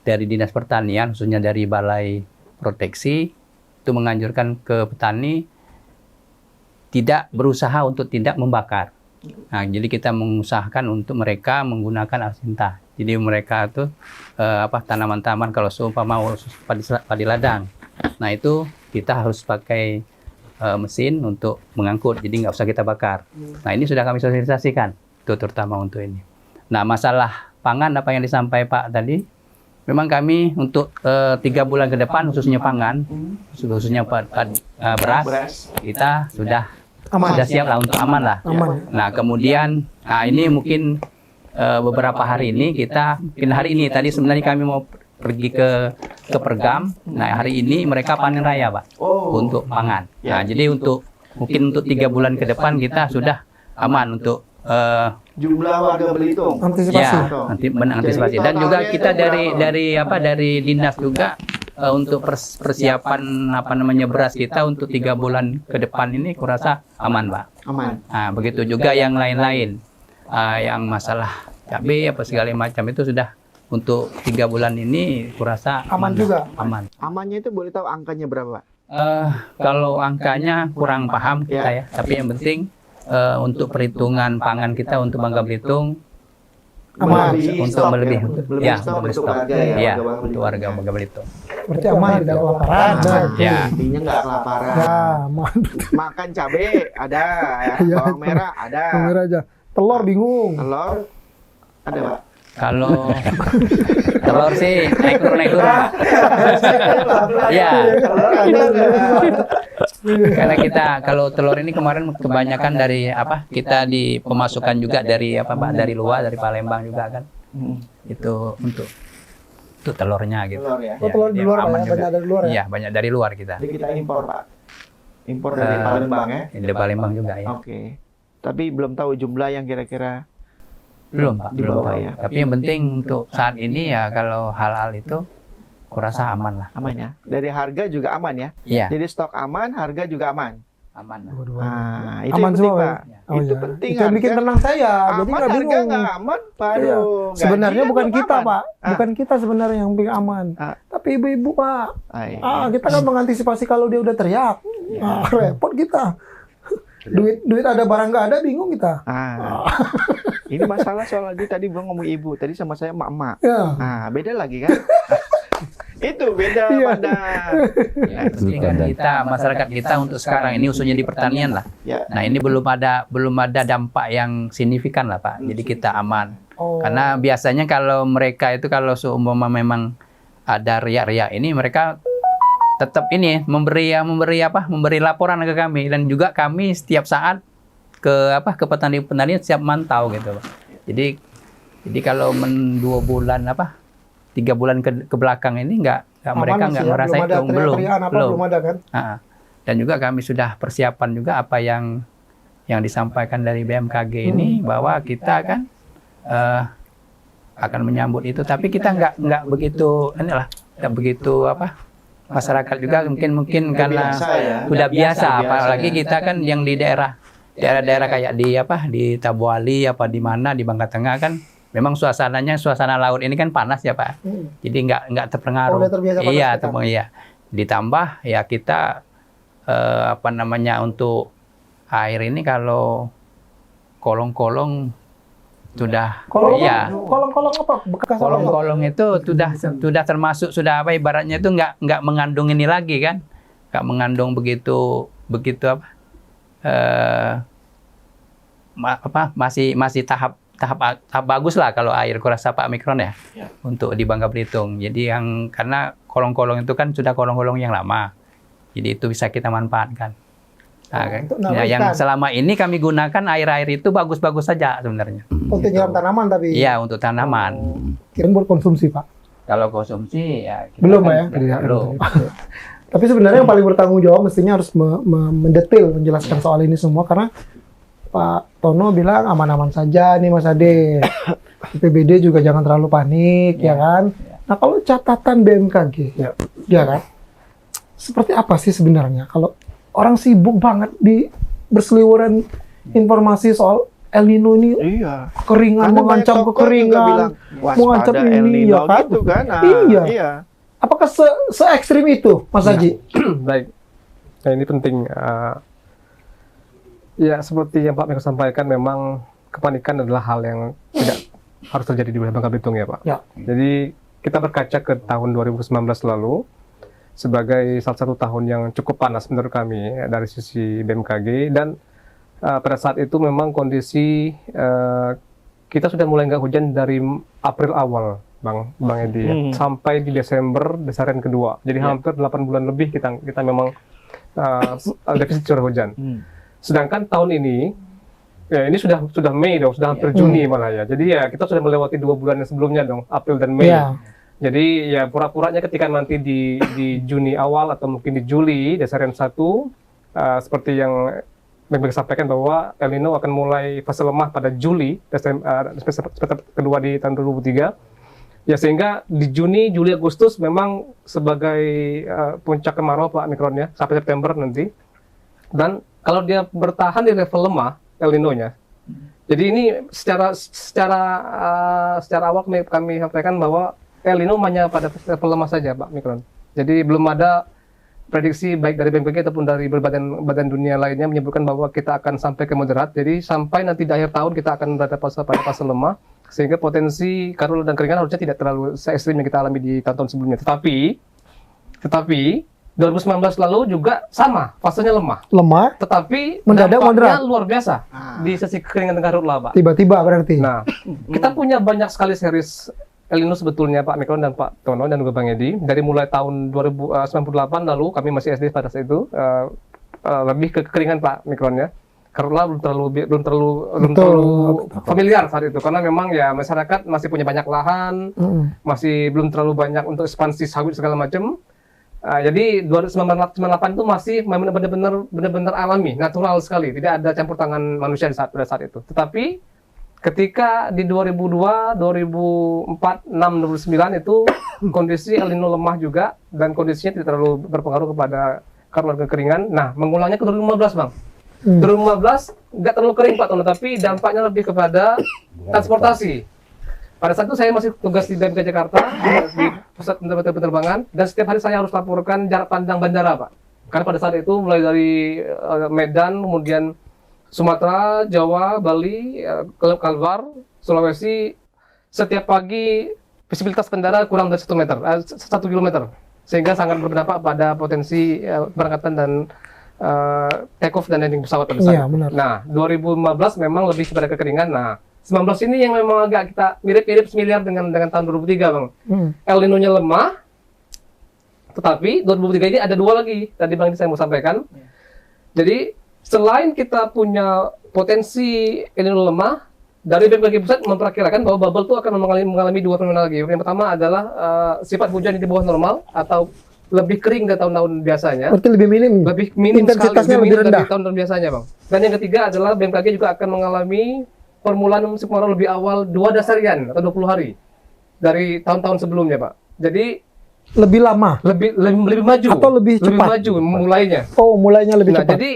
dari Dinas Pertanian khususnya dari Balai Proteksi itu menganjurkan ke petani tidak berusaha untuk tidak membakar. Nah, jadi kita mengusahakan untuk mereka menggunakan arsinta. Jadi mereka itu tanaman-tanaman kalau seumpama padi ladang. Nah, itu kita harus pakai mesin untuk mengangkut. Jadi nggak usah kita bakar. Nah, ini sudah kami sosialisasikan. Itu terutama untuk ini. Nah, masalah pangan apa yang disampaikan Pak tadi, memang kami untuk 3 bulan ke depan khususnya pangan, khususnya beras, kita sudah siap lah untuk aman lah. Nah kemudian, ini mungkin beberapa hari ini mungkin hari ini tadi sebenarnya kami mau pergi ke Pergam. Nah hari ini mereka panen raya Pak untuk pangan. Nah jadi mungkin untuk 3 bulan ke depan kita sudah aman untuk jumlah warga Belitung. Antisipasi. Dan juga kita dari dinas juga untuk persiapan beras kita untuk 3 bulan ke depan ini kurasa aman Pak. Aman. Nah, begitu juga yang lain-lain, yang masalah cabai apa segala macam itu sudah untuk 3 bulan ini kurasa aman juga. Aman. Amannya itu boleh tahu angkanya berapa Pak? Kalau angkanya kurang paham kita ya, tapi yang penting untuk perhitungan pangan kita untuk Bangka Belitung aman untuk melebih stok untuk warga Bangka Belitung. Berarti aman tidak kelaparan. Ya. Intinya nggak kelaparan. Ya, aman. Makan cabai ada, bawang merah ada. Bawang merah aja. Telur bingung. Telur ada Pak. Kalau telur sih naik turun Pak. Ya. Karena kita kalau telur ini kemarin kebanyakan dari kita pemasukan juga dari dari luar, dari Palembang juga kan. Itu untuk telurnya gitu. Telur ya. Telur di luar aman banyak dari luar ya. Iya, banyak dari luar kita. Jadi kita impor Pak. Impor dari Palembang ya. Dari Palembang juga ya. Oke. Tapi belum tahu jumlah yang kira-kira belum Pak, belum bawah tahu. ya. Tapi yang penting untuk saat ini ya kalau hal-hal itu kurasa aman lah. Aman ya. Dari harga juga aman ya. Iya. Jadi stok aman, harga juga aman. Aman. Nah, itu Aman yang penting, semua, Pak. Oh, Itu iya. penting. Itu yang bikin tenang saya. Jadi Aman, nggak harga bingung. nggak aman, Pak. Iya. Aduh, Sebenarnya gajinya bukan belum kita, aman. Pak. Bukan kita sebenarnya yang bikin aman. Tapi ibu-ibu, Pak. Kita kan mengantisipasi kalau dia udah teriak. Repot kita. Duit ada barang nggak ada, bingung kita. Ini masalah soal tadi Bang ngomong ibu, tadi sama saya emak-emak. Ya. Beda lagi kan? Itu beda pada. Ya, penting kan kita masyarakat kita untuk sekarang ini khususnya di pertanian lah. Ya. Nah ini belum ada dampak yang signifikan lah Pak. Jadi kita aman. Karena biasanya kalau mereka itu kalau seumpama memang ada riak-riak ini mereka tetap ini memberi laporan ke kami, dan juga kami setiap saat ke petani-petani siap mantau gitu Pak. Jadi kalau 2 bulan 3 bulan ke belakang ini mereka nggak merasa itu belum ada kan. Dan juga kami sudah persiapan juga apa yang disampaikan dari BMKG ini bahwa kita kan akan menyambut itu, tapi kita nggak begitu masyarakat juga mungkin karena sudah biasa, apalagi kita kan yang di daerah-daerah kayak di Tabuali di mana di Bangka Tengah kan memang suasana laut ini kan panas ya Pak. Jadi nggak terpengaruh. Udah terbiasa panas. Iya, ditambah ya kita apa namanya untuk air ini kalau kolong-kolong sudah iya. Kolong-kolong apa? Bekas apa? Kolong-kolong itu sudah termasuk sudah apa ibaratnya itu nggak mengandung ini lagi kan, nggak mengandung begitu masih tahap bagus lah kalau air kurasa Pak Mikron ya untuk di Bangka Belitung. Jadi karena kolong-kolong itu kan sudah kolong-kolong yang lama, jadi itu bisa kita manfaatkan. Nah, yang selama ini kami gunakan air-air itu bagus-bagus saja sebenarnya. Untuk nyiram tanaman tapi? Iya, untuk tanaman. Kira buat konsumsi, Pak? Kalau konsumsi ya belum ya? Belum. Tapi sebenarnya yang paling bertanggung jawab mestinya harus mendetail menjelaskan soal ini semua, karena Pak Tono bilang aman-aman saja nih Mas Ade. PBD juga jangan terlalu panik, ya kan? Nah, kalau catatan BMKG, ya kan? Seperti apa sih sebenarnya kalau orang sibuk banget di berseliweran informasi soal El Nino ini, kekeringan, mengancam kekeringan, mengancam ini, ya kan? Gitu kan? Nah, iya. Apakah se-ekstrim itu, Mas Haji? Baik. Nah, ini penting. Ya, seperti yang Pak Miko sampaikan, memang kepanikan adalah hal yang tidak harus terjadi di Bangka Belitung ya, Pak. Ya. Jadi, kita berkaca ke tahun 2019 lalu, sebagai salah satu tahun yang cukup panas menurut kami dari sisi BMKG, dan pada saat itu memang kondisi kita sudah mulai nggak hujan dari April awal, Bang Edi, sampai di Desember desaran kedua. Jadi hampir 8 bulan lebih kita memang defisit curah hujan. Sedangkan tahun ini ya ini sudah Mei dong, sudah hampir Juni malah ya. Jadi ya kita sudah melewati 2 bulan yang sebelumnya dong, April dan Mei. Jadi ya pura-puranya ketika nanti di Juni awal atau mungkin di Juli desaran 1 seperti yang BMKG sampaikan bahwa El Nino akan mulai fase lemah pada Juli, semester kedua di tahun 2023. Ya sehingga di Juni, Juli, Agustus memang sebagai puncak kemarau Pak Mikron ya sampai September nanti. Dan kalau dia bertahan di level lemah El Nino-nya. Jadi ini secara awal kami sampaikan bahwa El Nino hanya pada level lemah saja, Pak Mikron. Jadi belum ada prediksi baik dari BMKG ataupun dari berbagai badan dunia lainnya menyebutkan bahwa kita akan sampai ke moderat. Jadi sampai nanti di akhir tahun kita akan berada pada fase lemah, sehingga potensi karhutla dan keringan harusnya tidak terlalu se-ekstrim yang kita alami di tahun-tahun sebelumnya. Tetapi 2019 lalu juga sama, fasenya lemah. Tetapi mendadak dampaknya luar biasa di sisi kekeringan dan karhutla, Pak. Tiba-tiba berarti. Nah, kita punya banyak sekali series El Nino sebetulnya Pak Mikron dan Pak Tono dan juga Bang Edi. Dari mulai tahun 1998 lalu kami masih SD pada saat itu lebih ke kekeringan Pak Mikron ya. Karhutla belum terlalu familiar saat itu karena memang ya masyarakat masih punya banyak lahan, masih belum terlalu banyak untuk ekspansi sawit segala macam. Jadi 1998 itu masih benar-benar alami, natural sekali, tidak ada campur tangan manusia pada saat itu. Tetapi ketika di 2002, 2004, 2006, 2009 itu kondisi El Nino lemah juga dan kondisinya tidak terlalu berpengaruh kepada karhutla dan kekeringan. Nah, mengulangnya ke 2015, Bang. 2015 nggak terlalu kering Pak Tono, tapi dampaknya lebih kepada transportasi. Pada saat itu saya masih tugas di BMK Jakarta, di pusat penerbangan, dan setiap hari saya harus laporkan jarak pandang bandara, Pak. Karena pada saat itu mulai dari Medan, kemudian Sumatera, Jawa, Bali, Kalbar, Sulawesi, setiap pagi visibilitas bandara kurang dari 1 kilometer, sehingga sangat berdampak pada potensi keberangkatan dan take off dan landing pesawat pada saat itu. Nah, 2015 memang lebih kepada kekeringan. Nah, 19 ini yang memang agak kita mirip-mirip familiar dengan tahun 2003, Bang. El Nino-nya lemah, tetapi 2003 ini ada 2 lagi. Tadi Bang saya mau sampaikan. Jadi selain kita punya potensi El Nino lemah, dari BMKG pusat memperkirakan bahwa bubble itu akan mengalami 2 fenomena lagi. Yang pertama adalah sifat hujan di bawah normal atau lebih kering dari tahun-tahun biasanya. Berarti lebih minim intensitasnya lebih rendah dari tahun-tahun biasanya, Bang. Dan yang ketiga adalah BMKG juga akan mengalami permulaan musim kemarau lebih awal 2 dasarian atau 20 hari dari tahun-tahun sebelumnya, Pak. Jadi lebih lama, lebih maju atau lebih cepat maju mulainya. Mulainya lebih cepat. Jadi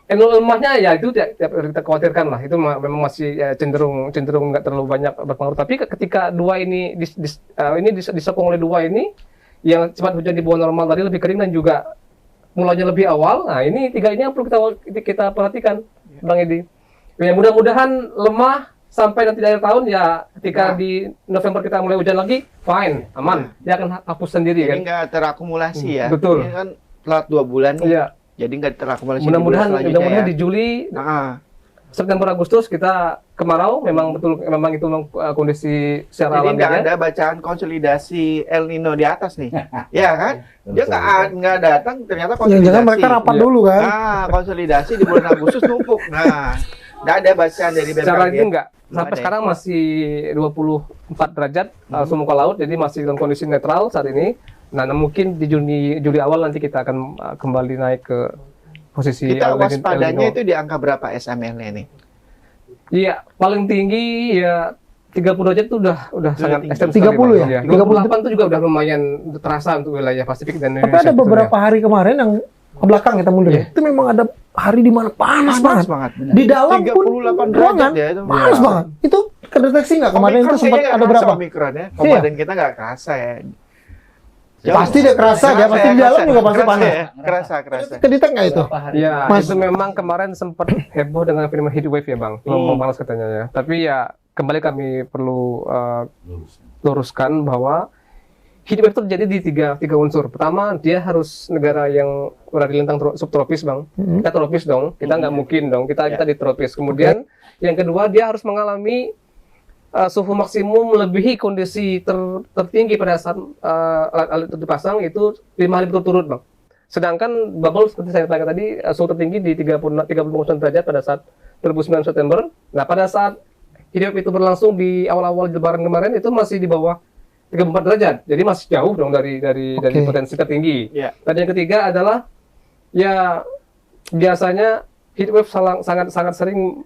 lemahnya ya itu tidak kita khawatirkan lah. Itu memang masih cenderung nggak terlalu banyak berpengaruh. Tapi ketika 2 ini disokong oleh 2 ini yang cepat hujan di bawah normal tadi, lebih kering dan juga mulanya lebih awal. Nah, ini 3 ini yang perlu kita perhatikan, Bang Edi. Ya, mudah-mudahan lemah sampai nanti akhir tahun ya, ketika di November kita mulai hujan lagi, fine, aman. Dia akan hapus sendiri kan. Jadi nggak terakumulasi ya. Betul. Ini kan telat 2 bulan nih. Iya. Jadi nggak terakumulasi. Mudah-mudahan ya. di Juli, Nah, September, Agustus kita kemarau, memang itu kondisi secara jadi nggak alaminya. ada bacaan konsolidasi El Nino di atas nih, ya kan? Dia nggak datang, ternyata konsolidasi. Jangan mereka rapat Iya. dulu kan. Nah, konsolidasi di bulan Agustus numpuk. Nah, nggak ada bacaan dari Secara BMKG. itu enggak. Nggak Sampai ada ya? sekarang masih 24 derajat langsung muka laut, jadi masih dalam kondisi netral saat ini. Nah, mungkin di Juli awal nanti kita akan kembali naik ke posisi Kita El waspadanya Nino. itu di angka berapa SML-nya nih? Iya, paling tinggi ya 30 derajat itu udah sangat tinggi. ekstrem 30 sekali, ya? Bang. 28 itu juga udah lumayan terasa untuk wilayah Pasifik dan Tapi Indonesia. ada beberapa hari kemarin yang ke belakang kita mundur. Iya. Itu memang ada hari di mana panas banget. banget. Di dalam pun 38 ruangan derajat ya itu. panas banget. Itu kedeteksi nggak kemarin itu Omikron sempat kayaknya ada nggak berapa? kerasa Omikron ya. Komandan kita nggak kerasa ya. Pasti dia kerasa, dia pasti di dalam juga pasti panas. Ya. Kerasa. Kedetek nggak itu? Ya, Mas- itu memang kemarin sempat heboh dengan fenomena heat wave ya, Bang. Gelombang panas katanya ya. Tapi ya kembali kami perlu luruskan bahwa heat wave itu terjadi di tiga unsur. Pertama, dia harus negara yang berada di lintang subtropis, Bang. Kita tropis dong. Kita nggak mungkin dong. Kita di tropis. Kemudian yang kedua, dia harus mengalami suhu maksimum melebihi kondisi tertinggi pada saat alat itu dipasang itu 5 hari berturut-turut, Bang. Sedangkan bubble seperti saya katakan tadi, suhu tertinggi di 30 derajat pada saat 2009 September. Nah, pada saat hidup itu berlangsung di awal-awal Lebaran kemarin itu masih di bawah 34 derajat. Jadi masih jauh dong dari Oke. potensi tertinggi. Iya. Dan yang ketiga adalah ya biasanya heat wave sangat sering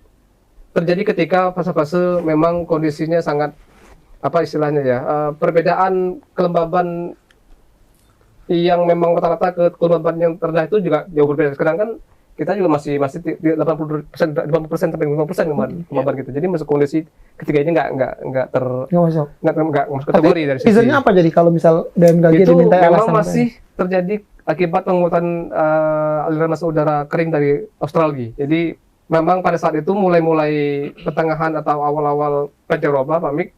terjadi ketika fase-fase memang kondisinya sangat apa istilahnya ya, perbedaan kelembaban yang memang rata-rata ke kelembaban yang terendah itu juga jauh berbeda. Sekarang kan kita juga masih di 80% sampai 50% kelembaban gitu. Jadi masuk kondisi ketiga ini nggak Nggak masuk. masuk kategori dari sisi Reasonnya apa jadi kalau misal BMKG itu diminta memang alasan? masih terjadi akibat penguatan aliran masuk udara kering dari Australia. Jadi memang pada saat itu mulai pertengahan atau awal-awal pancaroba, Pak Mik,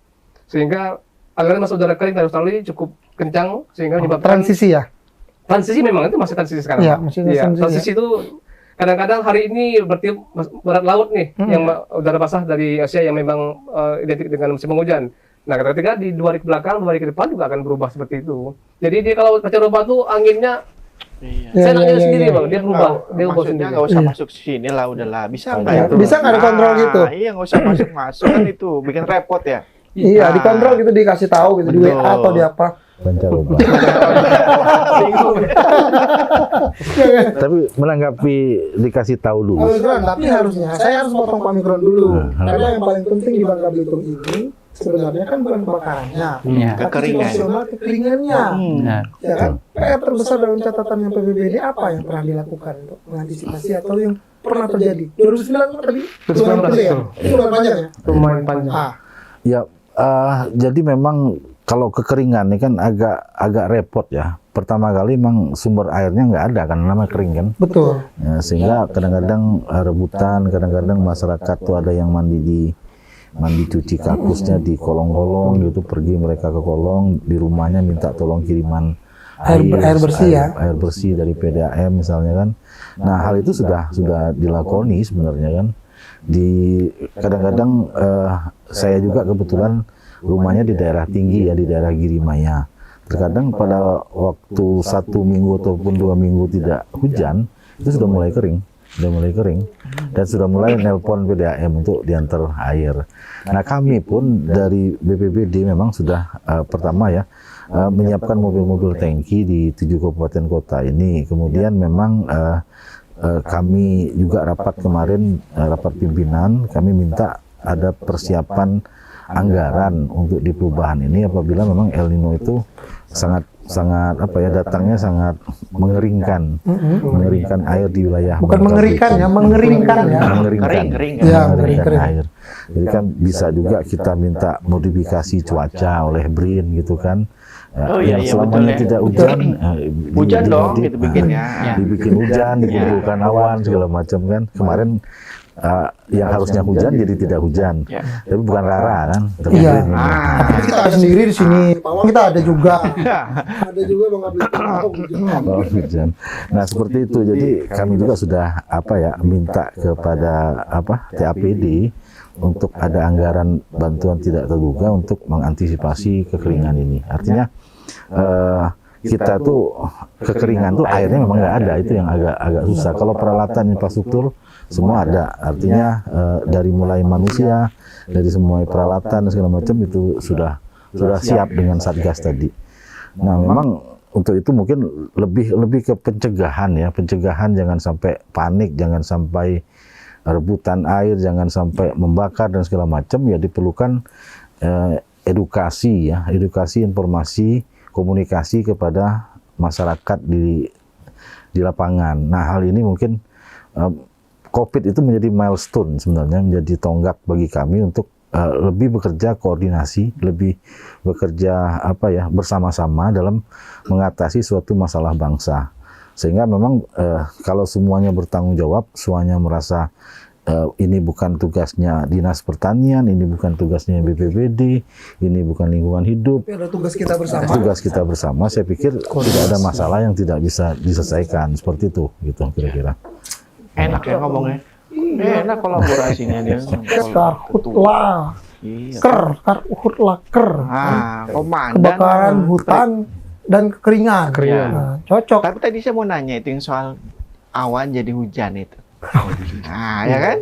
sehingga aliran masuk udara kering dari Australia cukup kencang sehingga menyebabkan Transisi ya? transisi memang itu masih transisi sekarang. Iya, masih transisi, transisi itu kadang-kadang hari ini berarti barat laut nih yang udara basah dari Asia yang memang identik dengan musim penghujan. Nah, ketika di 2 hari ke belakang, 2 hari ke depan juga akan berubah seperti itu. Jadi dia kalau pancaroba tuh anginnya Iya, saya iya, sendiri, iya. Bang. Dia berubah Maksudnya sendiri. nggak usah Iya. masuk sini lah, udahlah. Bisa Iya. nggak itu? Bisa nggak dikontrol gitu? Iya, nggak usah masuk kan itu, bikin repot ya. Iya, Nah. dikontrol gitu, dikasih tahu gitu di Betul. WA atau di apa. Pancaroba. Bingung. Tapi menanggapi dikasih tahu dulu. Pak Mikron, tapi harusnya saya harus potong Pak Mikron dulu. Karena yang paling penting di Bangka Belitung ini sebenarnya kan bukan kebakarannya, Iya. tapi Kekeringan. situasional kekeringannya. Benar. Ya kan? PR terbesar dalam catatan yang PBBD apa yang pernah dilakukan untuk mengantisipasi atau yang pernah terjadi? 2009 kan tadi? 2019, Itu ya? betul. Itu lumayan panjang ya? Lumayan panjang. Ah, Ya, jadi memang kalau kekeringan ini kan agak repot ya. Pertama kali memang sumber airnya nggak ada kan, namanya kering kan. betul. Ya, sehingga kadang-kadang rebutan, kadang-kadang masyarakat tuh ada yang mandi cuci kakusnya di kolong-kolong gitu, pergi mereka ke kolong, di rumahnya minta tolong kiriman Air bersih ya. air bersih dari PDAM misalnya kan. Nah, hal itu sudah dilakoni sebenarnya kan. Kadang-kadang saya juga kebetulan rumahnya di daerah tinggi ya, di daerah Girimaya. Terkadang pada waktu 1 minggu ataupun 2 minggu tidak hujan, itu sudah mulai kering, dan sudah mulai nelpon PDAM untuk diantar air. Nah, kami pun dari BPBD memang sudah pertama ya menyiapkan mobil-mobil tangki di 7 kabupaten kota ini. Kemudian memang kami juga rapat kemarin, rapat pimpinan, kami minta ada persiapan anggaran untuk di perubahan ini apabila memang El Nino itu sangat apa ya, datangnya sangat mengeringkan air di wilayah Bukan Bangka mengerikan Belitung. ya, mengeringkan ya. Mengeringkan Kering. Ya, mengeringkan kering. air. Jadi kan bisa juga kita minta modifikasi cuaca oleh BRIN gitu kan. Oh, iya, yang iya, selamanya betul ya. tidak hujan, Hujan dong, gitu bikinnya. Ya. dibikin hujan, dikumpulkan awan segala macam kan. Kemarin yang harusnya hujan jadi tidak hujan. Ya. Tapi bukan Rara kan. Tapi Iya. BRIN ini. Ah. Kita ada sendiri di sini. Pawang kita ada juga. Ada juga Bangka Belitung. Oh, hujan. Nah seperti itu. Jadi kami juga sudah minta kepada TAPD untuk ada anggaran bantuan tidak terduga untuk mengantisipasi kekeringan ini. Artinya kita tuh kekeringan tuh airnya memang nggak ada, itu yang agak susah. Kalau peralatan infrastruktur semua ada. Artinya dari mulai manusia, dari semua peralatan segala macam itu sudah siap dengan Satgas tadi. Nah memang untuk itu mungkin lebih ke pencegahan ya, pencegahan jangan sampai panik, jangan sampai rebutan air, jangan sampai membakar dan segala macam, ya diperlukan edukasi ya, edukasi, informasi, komunikasi kepada masyarakat di lapangan. Nah hal ini mungkin COVID itu menjadi milestone sebenarnya, menjadi tonggak bagi kami untuk lebih bekerja koordinasi, lebih bekerja bersama-sama dalam mengatasi suatu masalah bangsa. Sehingga memang kalau semuanya bertanggung jawab, semuanya merasa ini bukan tugasnya Dinas Pertanian, ini bukan tugasnya BPBD, ini bukan lingkungan hidup. Tapi ada tugas kita bersama. Tugas kita bersama, saya pikir tidak ada masalah yang tidak bisa diselesaikan seperti itu, gitu kira-kira. Enak ya ngomongnya. Enak kolaborasinya dia. Karhutla, Iya. karhutla, Komandan. kebakaran hutan dan kekeringan. Kekeringan. Nah, cocok. Tapi tadi saya mau nanya itu yang soal awan jadi hujan itu. Nah, ya kan?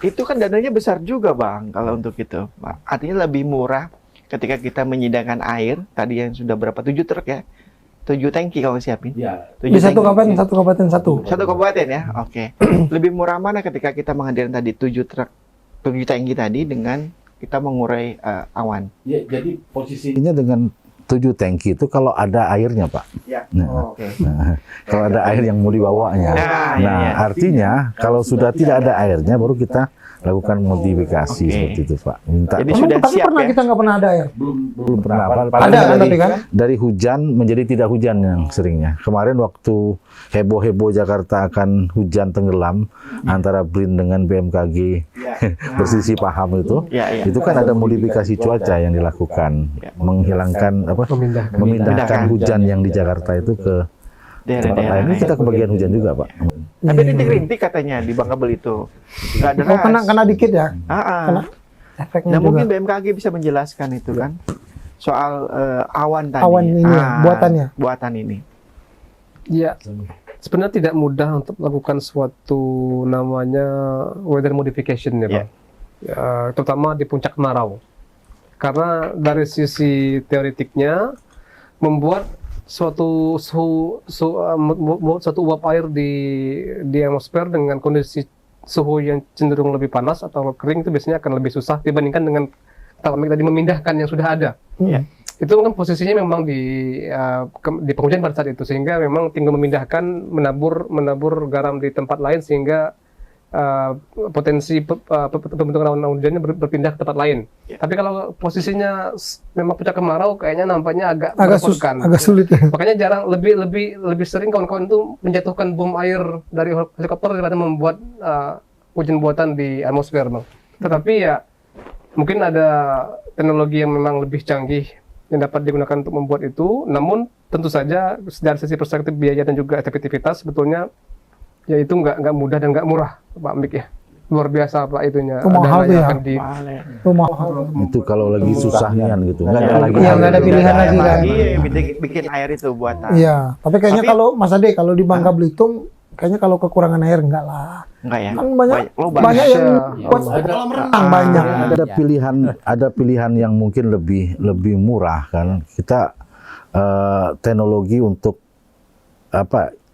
Itu kan dananya besar juga, Bang, kalau untuk itu. Artinya lebih murah ketika kita menyediakan air, tadi yang sudah berapa? 7 truk ya? 7 tangki kalau siapin. Ya. Di satu kabupaten satu. Satu kabupaten ya? Oke. Lebih murah mana ketika kita menghadirkan tadi 7 truk, 7 tangki tadi dengan kita mengurai awan? Ya, jadi posisinya dengan 7 tangki itu kalau ada airnya, Pak. Ya. Nah, Oke. kalau ada air yang mau dibawanya. Nah, Nah, iya. artinya kalau sudah tidak ada airnya baru kita lakukan modifikasi Oke. seperti itu, Pak. Minta Jadi Emang sudah tapi siap pernah ya? kita nggak pernah ada air. belum pernah apa Ada kan tapi kan? dari hujan menjadi tidak hujan yang seringnya. Kemarin waktu heboh-heboh Jakarta akan hujan tenggelam antara BRIN dengan BMKG bersisi paham itu. Ya, ya. Itu kan ada modifikasi cuaca yang dilakukan, menghilangkan memindahkan Memindahkan. hujan yang di Jakarta itu ke tempat Daerah-daerah lain. Ini lain. kita kebagian hujan juga, Pak. Tapi rintik-rintik katanya di Bangka Belitung. Nggak deras. Oh, kena dikit ya Kena. efeknya Nah, juga. mungkin BMKG bisa menjelaskan itu kan soal awan tadi. Awan ini ya, buatannya. Buatan ini. Ya, sebenarnya tidak mudah untuk melakukan suatu namanya weather modification ya, Bang. Ya, terutama di puncak kemarau. Karena dari sisi teoretiknya membuat suatu suatu uap air di atmosfer dengan kondisi suhu yang cenderung lebih panas atau kering itu biasanya akan lebih susah dibandingkan dengan kalau tadi memindahkan yang sudah ada. Ya. Itu kan posisinya memang di penghujan pada saat itu, sehingga memang tinggal memindahkan menabur garam di tempat lain sehingga potensi pembentukan awan hujannya berpindah ke tempat lain. Ya. Tapi kalau posisinya memang puncak kemarau, kayaknya nampaknya agak agak sulit ya. Makanya jarang lebih sering kawan-kawan itu menjatuhkan bom air dari helikopter daripada membuat hujan buatan di atmosfer, Bang. Tetapi ya mungkin ada teknologi yang memang lebih canggih yang dapat digunakan untuk membuat itu. Namun tentu saja dari sisi perspektif biaya dan juga efektivitas sebetulnya ya itu nggak mudah dan nggak murah, Pak Mik ya. Luar biasa Pak itunya. Itu mahal tuh ya. Itu mahal. Itu kalau lagi susah nian gitu. Nggak ada lagi. Iya, nggak ada pilihan lagi kan. Lagi bikin air itu buatan. Iya, tapi kayaknya Tapi- kalau Mas Ade kalau di Bangka Belitung kayaknya kalau kekurangan air enggak lah. Enggak ya? Kan banyak Lobang. banyak yang Bisa. buat kolam renang banyak. Ada pilihan yang mungkin lebih murah kan. Kita teknologi untuk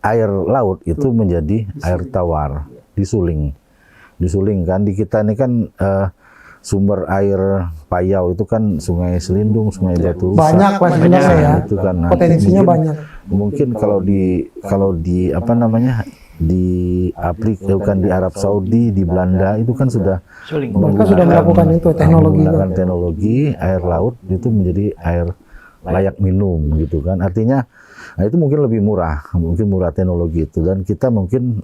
air laut itu menjadi air tawar, disuling kan. Di kita ini kan sumber air payau itu kan Sungai Selindung, Sungai Batu Rusa. Banyak lah sebenarnya ya. Itu kan. Nah, Potensinya banyak. Mungkin kalau di di bukan di Arab Saudi, di Belanda itu kan sudah Suling. Mereka sudah melakukan itu, teknologi itu. menggunakan teknologi air laut itu menjadi air layak minum gitu kan. Artinya nah itu mungkin lebih murah teknologi itu, dan kita mungkin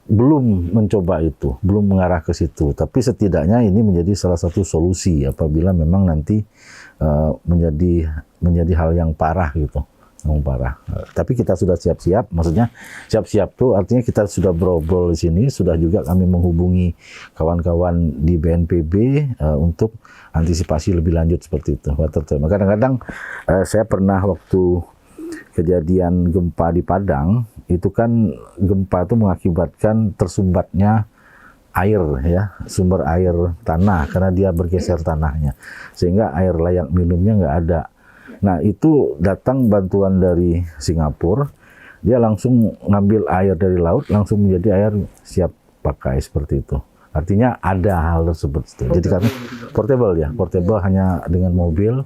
belum mencoba itu, belum mengarah ke situ. Tapi setidaknya ini menjadi salah satu solusi apabila memang nanti menjadi hal yang parah gitu. Tapi kita sudah siap-siap, maksudnya siap-siap tuh artinya kita sudah berobrol di sini, sudah juga kami menghubungi kawan-kawan di BNPB untuk antisipasi lebih lanjut seperti itu. Kadang-kadang saya pernah waktu kejadian gempa di Padang, itu kan gempa itu mengakibatkan tersumbatnya air ya, sumber air tanah karena dia bergeser tanahnya, sehingga air layak minumnya nggak ada. Nah itu datang bantuan dari Singapura, dia langsung ngambil air dari laut, langsung menjadi air siap pakai seperti itu. Artinya ada hal tersebut. Jadi kami portable hanya dengan mobil.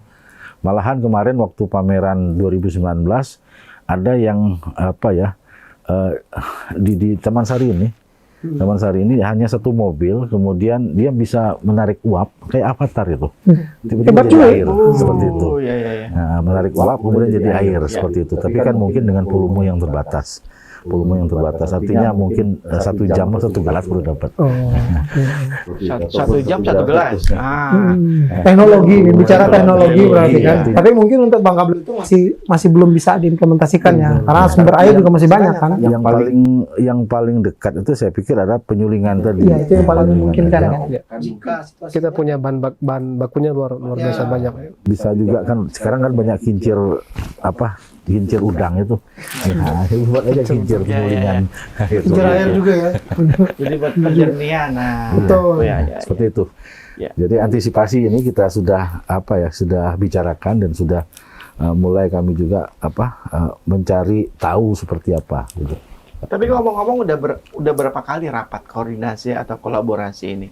Malahan kemarin waktu pameran 2019 ada yang di Taman Sari ini. Taman Sari ini hanya satu mobil, kemudian dia bisa menarik uap kayak avatar itu. Tiba-tiba jadi air seperti itu. Nah, menarik uap kemudian jadi air seperti itu. Tapi kan mungkin dengan volume yang terbatas. Artinya mungkin 1 jam atau 1 gelas baru dapat. Satu jam 1 gelas. Teknologi ini, bicara teknologi berarti kan. Iya. Tapi mungkin untuk Bangka Belitung masih belum bisa diimplementasikan ya, karena sumber air juga masih banyak kan. Yang paling dekat itu saya pikir ada penyulingan tadi. Iya, itu yang paling memungkinkan kan. Kita punya bahan bakunya luar biasa banyak. Bisa juga kan sekarang kan banyak kincir udang itu. Nah, buat aja kincir penyulingan. Kincir air juga ya. Jadi buat penjernihan. Nah, Betul. Seperti itu. Ya. Jadi antisipasi ini kita sudah sudah bicarakan dan sudah mulai kami juga mencari tahu seperti apa gitu. Tapi ngomong-ngomong udah berapa kali rapat koordinasi atau kolaborasi ini?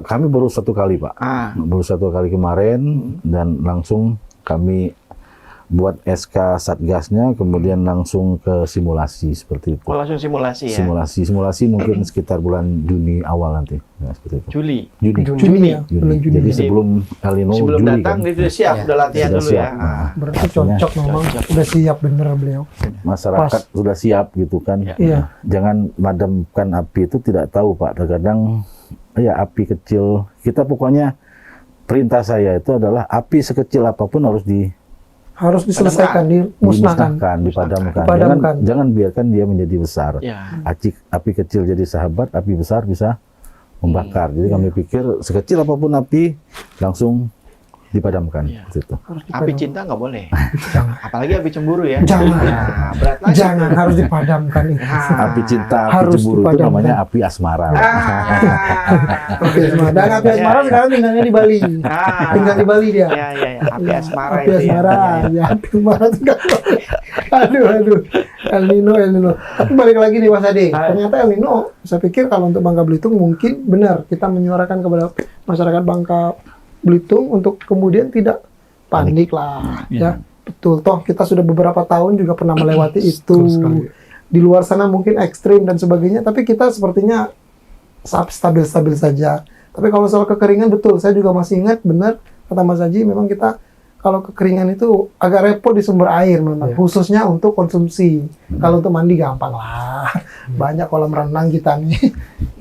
Kami baru 1 kali, Pak. Baru 1 kali kemarin dan langsung kami buat SK Satgasnya, kemudian langsung ke simulasi seperti itu. Langsung simulasi ya? Simulasi mungkin sekitar bulan Juni awal nanti. Ya, seperti itu. Juni. Juni ya, bulan Juni. Jadi sebelum El Nino Sebelum Juli datang kan. itu siap, udah latihan Sudah dulu siap. ya. Nah, Berarti cocok memang, udah siap bener beliau. masyarakat sudah siap gitu kan. Iya. Jangan madamkan api itu tidak tahu, Pak. Terkadang ya api kecil. Kita pokoknya perintah saya itu adalah api sekecil apapun Harus diselesaikan, dimusnahkan. dipadamkan. Jangan biarkan dia menjadi besar. Ya. Api kecil jadi sahabat, api besar bisa membakar. Jadi kami pikir sekecil apapun api langsung dipadamkan. Gitu. Api cinta nggak boleh. Apalagi api cemburu ya. Jangan. Nah, berat lagi. Jangan, harus dipadamkan itu. Api cinta, api Harus cemburu itu dipadamkan. namanya api asmara. Api asmara. Dan api asmara sekarang tinggalnya di Bali. Tinggal di Bali dia. Ya. Api asmara Api itu asmara. Ya, api asmara tinggal. Aduh. El Nino. Tapi balik lagi nih Mas Ade. Ternyata El Nino, saya pikir kalau untuk Bangka Belitung mungkin benar kita menyuarakan kepada masyarakat Bangka Belitung untuk kemudian tidak panik lah. Ya, betul. Toh kita sudah beberapa tahun juga pernah melewati itu. Di luar sana mungkin ekstrim dan sebagainya, tapi kita sepertinya stabil-stabil saja. Tapi kalau soal kekeringan, betul. Saya juga masih ingat, benar kata Mas Haji, memang kita kalau kekeringan itu agak repot di sumber air memang, khususnya untuk konsumsi. Kalau untuk mandi gampang lah. Banyak kolam renang kita nih.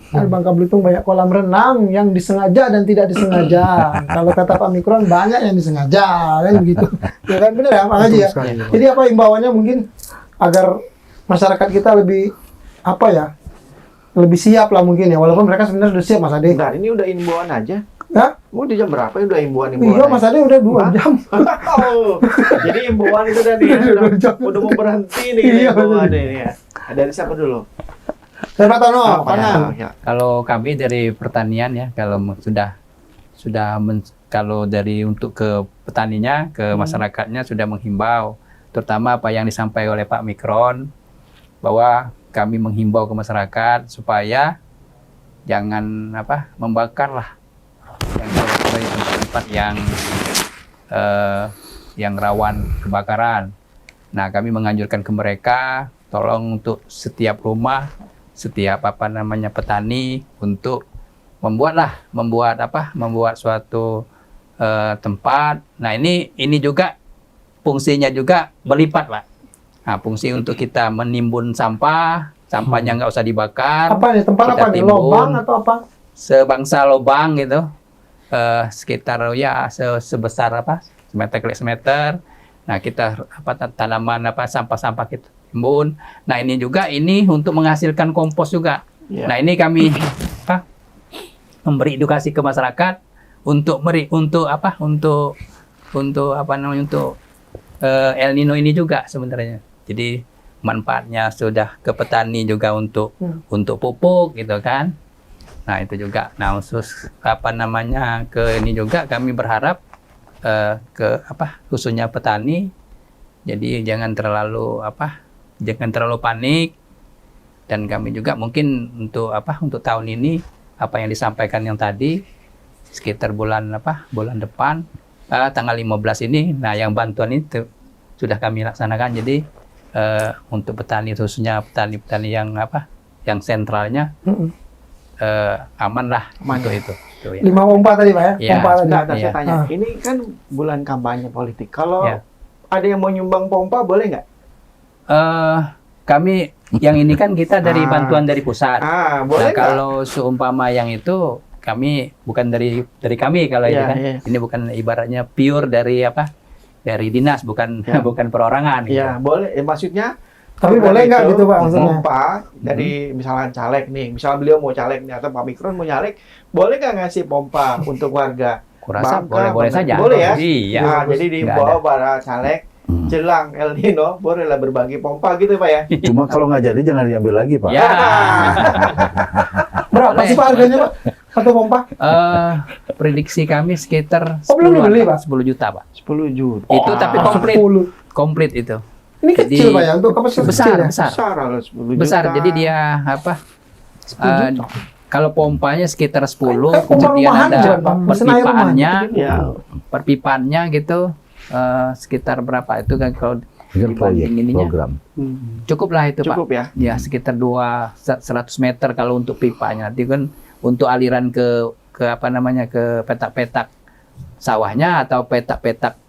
Di Bangka Belitung banyak kolam renang yang disengaja dan tidak disengaja. Kalau kata Pak Mikron, banyak yang disengaja, kan begitu. Ya kan, benar ya Pak Haji ya? Jadi apa imbauannya mungkin agar masyarakat kita lebih lebih siap lah mungkin ya, walaupun mereka sebenarnya sudah siap Mas Ade. Bentar, ini udah imbauan aja. Ya? Mau di jam berapa udah imbauan? Iya Mas Ade udah 2 jam. Oh, jadi imbauan itu tadi udah mau berhenti nih Iya, imbauan ini ya. Dari siapa dulu? Saya Pak Tono, Panan. Kalau kami dari pertanian ya, kalau kalau dari untuk ke petaninya, ke masyarakatnya sudah menghimbau, terutama apa yang disampaikan oleh Pak Mikron, bahwa kami menghimbau ke masyarakat supaya jangan membakar lah tempat-tempat yang rawan kebakaran. Nah, kami menganjurkan ke mereka, tolong untuk setiap rumah, setiap petani untuk membuat suatu tempat. Nah, ini juga fungsinya juga berlipat, Pak. Nah, fungsi untuk kita menimbun sampahnya nggak usah dibakar. Apa nih tempat Kita apa nih? timbun. Lobang atau apa? Sebangsa lubang gitu, sekitar ya sebesar semeter kali semeter. Nah, kita tanaman sampah-sampah kita timbun. Nah, ini untuk menghasilkan kompos juga. Ya. Nah, ini kami memberi edukasi ke masyarakat untuk El Nino ini juga sebenarnya. Jadi manfaatnya sudah ke petani juga untuk pupuk gitu kan. Nah, itu juga. Nah, khusus ke ini juga kami berharap khususnya petani. Jadi jangan terlalu panik. Dan kami juga mungkin untuk tahun ini apa yang disampaikan yang tadi sekitar bulan depan tanggal 15 ini. Nah, yang bantuan itu sudah kami laksanakan. Jadi untuk petani khususnya petani yang sentralnya aman lah untuk itu. Tuh, ya. 5 pompa tadi Pak ya? Iya. Pompa tadi. Sebentar, saya Iya. tanya. Ini kan bulan kampanye politik. Kalau Iya. ada yang mau nyumbang pompa, boleh nggak? Kami yang ini kan kita dari bantuan dari pusat. Boleh Nah, nggak? kalau seumpama yang itu kami bukan dari kami kalau ini Iya, kan. iya. Ini bukan ibaratnya pure dari dari dinas, bukan Ya. bukan perorangan gitu. Iya, boleh. Maksudnya Tapi program boleh nggak itu gitu Pak maksudnya? pompa dari misalnya caleg nih, misalnya beliau mau caleg nih atau Pak Mikron mau caleg, boleh nggak ngasih pompa untuk warga? Kurasa Bangka, boleh saja. Boleh ya? Iya. Nah, jadi Nggak dibawa ada. para caleg jelang El Nino, bolehlah berbagi pompa gitu Pak ya? Cuma kalau nggak jadi jangan diambil lagi, Pak. Ya. Berapa sih Pak harganya Pak? Satu pompa? Prediksi kami sekitar Oh, belum dibeli, Pak? 10 juta, Pak. 10 juta. Itu tapi komplit. 10. Komplit itu. Ini Jadi, kecil Pak ya? Untuk kapasitas Besar, kecil ya? besar. Besar lah 10 juta. Besar. Jadi dia kalau pompanya sekitar 10, Kayak pompa kemudian rumahan ada bukan, Pak? Mesin air rumahan. perpipaannya, Ya. perpipaannya gitu sekitar berapa itu kan kalau Ini kan proyek, dibanding ininya. program. Cukup lah itu, Cukup Pak. ya? Ya, sekitar 100 meter kalau untuk pipanya. Nanti kan untuk aliran ke petak-petak sawahnya atau petak-petak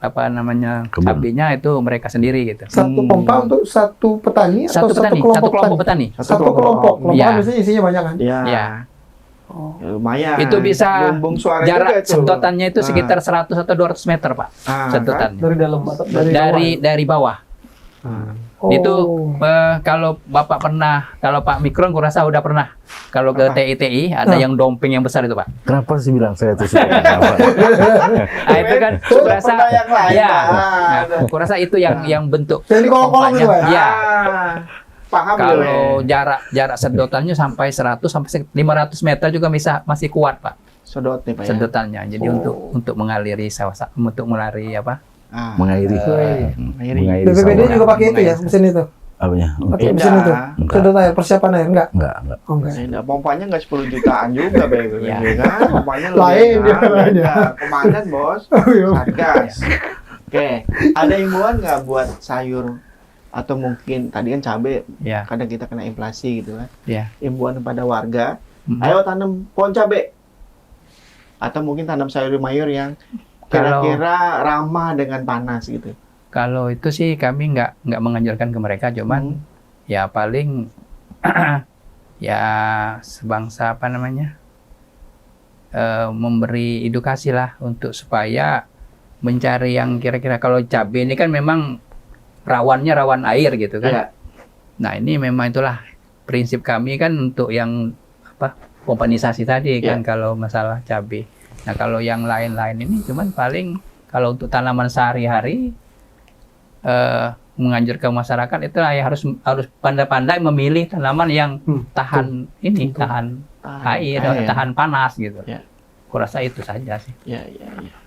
Kebun. cabenya itu mereka sendiri gitu. Satu pompa untuk satu petani atau Satu petani, satu kelompok petani. Satu kelompok. Kelompok Iya. biasanya isinya banyak kan? Ya. Ya. Oh. Ya, lumayan. Itu bisa lumbung suara juga jarak itu. sedotannya itu Ah. sekitar 100 atau 200 meter, Pak. Sedotannya. Dari dalam atau dari Dari bawah. Ah. bawah? Itu Oh. kalau Bapak kalau Pak Mikron kurasa udah pernah kalau ke Apa? TITI ada yang domping yang besar itu, Pak. Kenapa sih bilang saya itu sudah apa? Nah, itu kan kurasa Pernah yang lain, ya. Pak. Nah, kurasa itu yang bentuk. Yang di kolong-kolong itu Pak ya? Iya. Paham Kalau boleh. jarak sedotannya sampai 100 sampai 500 meter juga masih kuat, Pak. Sedot nih Pak ya. Sedotannya. Jadi Oh. untuk mengaliri sawah, untuk mengaliri Mengairi. mengairi. BPBD Sawah. juga pakai itu ya, mesin itu? Apanya? Pakai Beda. mesin itu? Enggak. Sedot air, persiapan air, enggak? Enggak. Oh enggak. Nah, pompanya nggak 10 jutaan juga BPBD Ya. kan? Pompanya Lain dia, kan? lain Beda. dia. Komandan bos. Oh, iya. Satgas. Oke, ada himbauan nggak buat sayur atau mungkin tadi kan cabai Ya. kadang kita kena inflasi gitu kan? Ya. Himbauan kepada warga, Mhm. ayo tanam pohon cabai atau mungkin tanam sayur mayur yang Kalau- kira-kira ramah dengan panas gitu. Kalau itu sih kami nggak menganjurkan ke mereka, cuman ya paling ya sebangsa memberi edukasi lah untuk supaya mencari yang kira-kira kalau cabai ini kan memang rawan air gitu kan. Iya. Nah, ini memang itulah prinsip kami kan untuk yang pompanisasi tadi kan kalau masalah cabai. Nah, kalau yang lain-lain ini cuman paling kalau untuk tanaman sehari-hari menganjurkan masyarakat itu ya harus pandai-pandai memilih tanaman yang tahan tahan air, tahan panas gitu. Ya. Kurasa itu saja sih. Ya.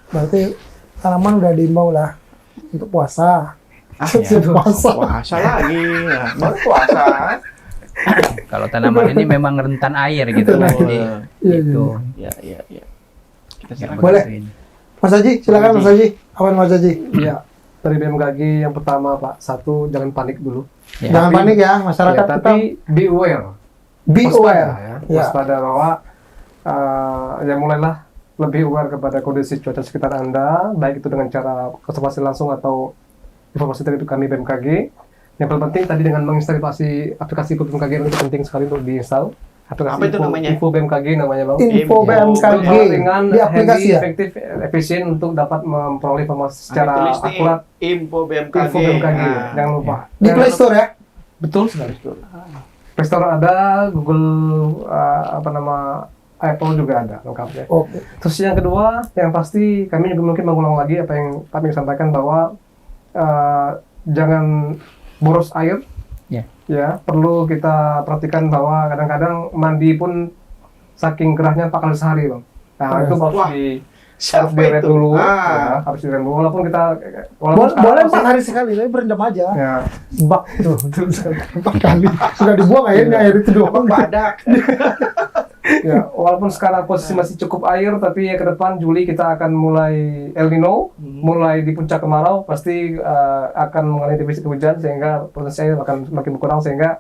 Berarti tanaman udah diimbau lah untuk puasa. ya. Puasa. Puasa lagi, ya. Baru puasa. Kalau tanaman ini memang rentan air gitu. Rentan Jadi Iya, iya, itu. Ya. Kita Ya, silakan. Boleh. begitu ini. Mas Haji, silakan Mas Haji. Apa Mas Haji? Iya. dari BMKG yang pertama Pak, satu jangan panik dulu. Jangan Tapi- panik ya masyarakat, Ya, kita tapi be aware. be Waspada, aware. ya. Ya. Waspada bahwa ya mulailah lebih aware kepada kondisi cuaca sekitar Anda, baik itu dengan cara konservasi langsung atau informasi dari kami BMKG. Yang paling penting tadi dengan menginstalasi aplikasi BMKG itu penting sekali untuk diinstal. Aplikasi Apa itu namanya? Info BMKG namanya Bang. Info Info BMKG Itu dengan di aplikasi handy, ya. efektif, efisien untuk dapat memperoleh informasi secara Tulis nih, akurat. info BMKG. Info BMKG, Nah, jangan lupa. Di Play Store ya. Betul sekali. Play Store ada, Google Apple juga ada lengkapnya. Oke. Terus yang kedua, yang pasti kami juga mungkin mengulang lagi apa yang kami sampaikan bahwa jangan boros air. Ya. Ya, perlu kita perhatikan bahwa kadang-kadang mandi pun saking gerahnya 4 kali sehari, Bang. Nah, itu harus Wah, harus siapa di-rate itu? dulu, ya, Ah. harus di-rate dulu. Walaupun kita Boleh sekarang 4 hari sekali, tapi berendam aja. ya, Bak tuh, 4 kali. Sudah dibuang airnya, air itu doang. Badak. ya, walaupun sekarang posisi masih cukup air, tapi ya ke depan Juli kita akan mulai El Nino, mulai di puncak kemarau, pasti akan mengalami defisit hujan sehingga potensi air akan semakin berkurang sehingga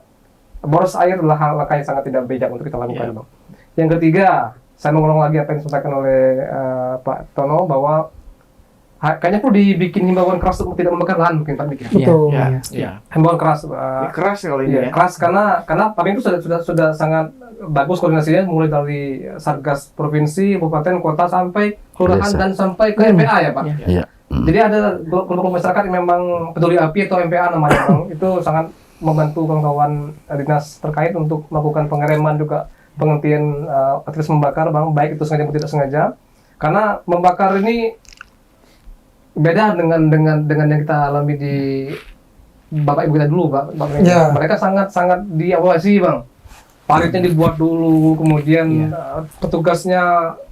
boros air adalah langkah yang sangat tidak bijak untuk kita lakukan, Iya. Bang. Yang ketiga, saya mengulang lagi apa yang disampaikan oleh Pak Tono bahwa kayaknya perlu dibikin himbauan keras untuk tidak membakar lahan mungkin Pak bikin. Betul. Ya, ya. Himbauan keras. Ini keras kalau ini Iya, ya. keras karena kami itu sudah sangat bagus koordinasinya mulai dari Satgas provinsi, kabupaten, kota sampai kelurahan Desa. dan sampai ke MPA ya Pak. Iya. Jadi ada kelompok masyarakat yang memang peduli api atau MPA namanya Bang. Itu sangat membantu kawan-kawan dinas terkait untuk melakukan pengereman juga penghentian aktivitas membakar Bang, baik itu sengaja maupun tidak sengaja. Karena membakar ini beda dengan yang kita alami di Bapak Ibu kita dulu, Pak. Ya. Mereka sangat diawasi, Bang. Paritnya dibuat dulu, kemudian petugasnya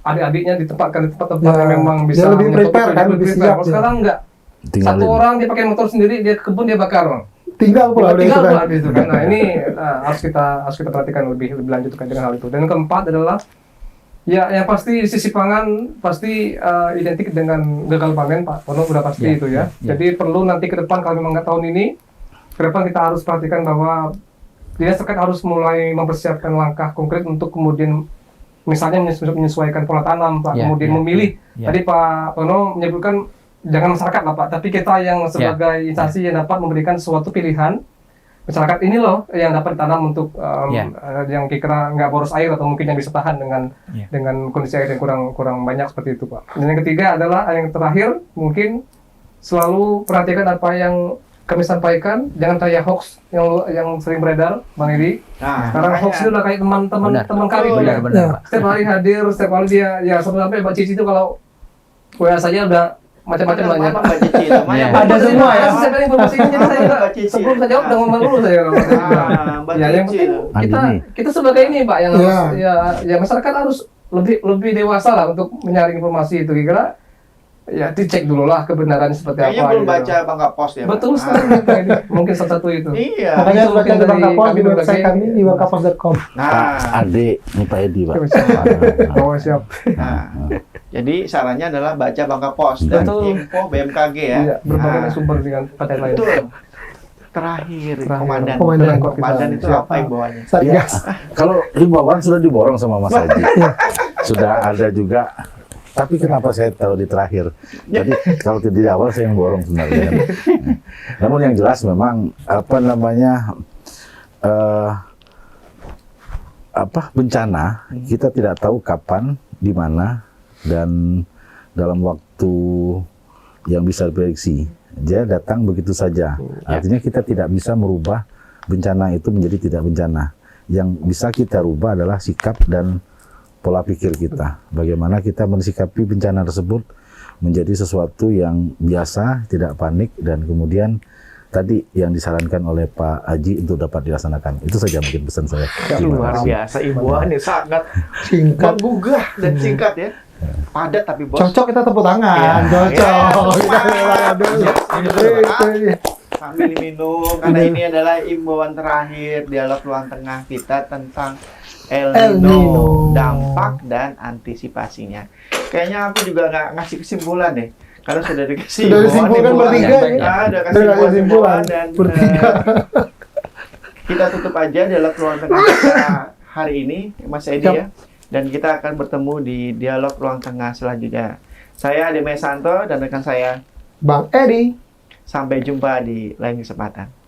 adik-adiknya ditempatkan di tempat-tempat Ya. yang memang Dia bisa lebih menyetop prepare itu, kan, dia lebih prepare. siap Kalau dia. sekarang enggak. Satu Tinggalin. orang dia pakai motor sendiri, dia ke kebun dia bakar, Bang. Tinggal pula udah itu Tinggal kan. pula gitu kan. Nah, ini harus kita perhatikan lebih lanjut terkait dengan hal itu. Dan yang keempat adalah ya yang pasti sisi pangan pasti identik dengan gagal panen Pak Tono sudah pasti Ya, itu ya. ya. Jadi perlu nanti ke depan kalau memang nggak tahun ini ke depan kita harus perhatikan bahwa dinas terkait harus mulai mempersiapkan langkah konkret untuk kemudian misalnya menyesuaikan pola tanam Pak, Ya, kemudian ya, memilih. ya. Tadi Pak Tono menyebutkan jangan masyarakat lah Pak, tapi kita yang sebagai instansi yang dapat memberikan suatu pilihan masyarakat ini loh yang dapat ditanam untuk Ya. yang kira-kira nggak boros air atau mungkin yang bisa tahan Ya. dengan kondisi air yang kurang banyak seperti itu Pak. Dan yang ketiga adalah yang terakhir mungkin selalu perhatikan apa yang kami sampaikan, jangan percaya hoax yang sering beredar, Bang Edi. Nah, Karena hoax itu udah kayak teman-teman kami Pak, ya. Benar, Pak. Setiap hari hadir, setiap hari dia ya sampai Mbak Cici itu kalau WA saja udah macam-macam lah ya. Mana Mbak Cici itu? Mana Iya. Mbak Ada Cici? semua ya. Saya pengen informasi ini jadi saya juga Mbak Cici. sebelum saya jawab udah ngomong dulu saya. Mbak Ya yang Cici penting itu. Andini. kita sebagai ini Pak yang harus Iya. ya masyarakat harus lebih dewasa lah untuk menyaring informasi itu kira ya dicek dulu lah kebenaran seperti Kayaknya apa. belum gitu. baca Bangka Pos ya. Pak? Betul sekali Pak Edi. Mungkin salah satu itu. Iya. Makanya Itu harus baca mungkin di dari Bangka Pos kami di website berbagai- kami di bangkapos.com. Nah, Pak Ade, ini Pak Edi, Pak. Oh siap. nah, jadi sarannya adalah baca Bangka Pos dan Betul. info BMKG ya. Iya, berbagai Nah, sumber dengan pada lain. betul. Terakhir, komandan. Komandan. Komandan itu Siap. apa imbauannya? Satgas. Kalau himbauan sudah diborong sama Mas Haji. Sudah ada juga. Tapi kenapa saya tahu di terakhir? Jadi kalau di awal saya yang borong sebenarnya. Namun yang jelas memang apa namanya bencana kita tidak tahu kapan, di mana, dan dalam waktu yang bisa diprediksi. Dia datang begitu saja. Artinya kita tidak bisa merubah bencana itu menjadi tidak bencana. Yang bisa kita rubah adalah sikap dan pola pikir kita. Bagaimana kita mensikapi bencana tersebut menjadi sesuatu yang biasa, tidak panik, dan kemudian tadi yang disarankan oleh Pak Haji untuk dapat dilaksanakan. Itu saja mungkin pesan saya. Terima Luar kasih. biasa imbauannya sangat Singkat. menggugah dan singkat ya. Padat tapi bos. Cocok kita tepuk tangan. Iya. Cocok. Iya. Kita tangan dulu. Iya. Itu. Sambil minum karena ini adalah imbauan terakhir dialog ruang tengah kita tentang El El Nino, Nino. dampak dan antisipasinya. Kayaknya aku juga nggak ngasih kesimpulan deh. Karena sudah dikasih Sudah disimpulkan bertiga, ya? Udah kasih Sudah kasih simpulan simpulan dan bertiga. kita tutup aja dialog ruang tengah kita hari ini, Mas Edi Siap. ya. Dan kita akan bertemu di dialog ruang tengah selanjutnya. Saya Ade Mesanto dan rekan saya. Bang Edi. Sampai jumpa di lain kesempatan.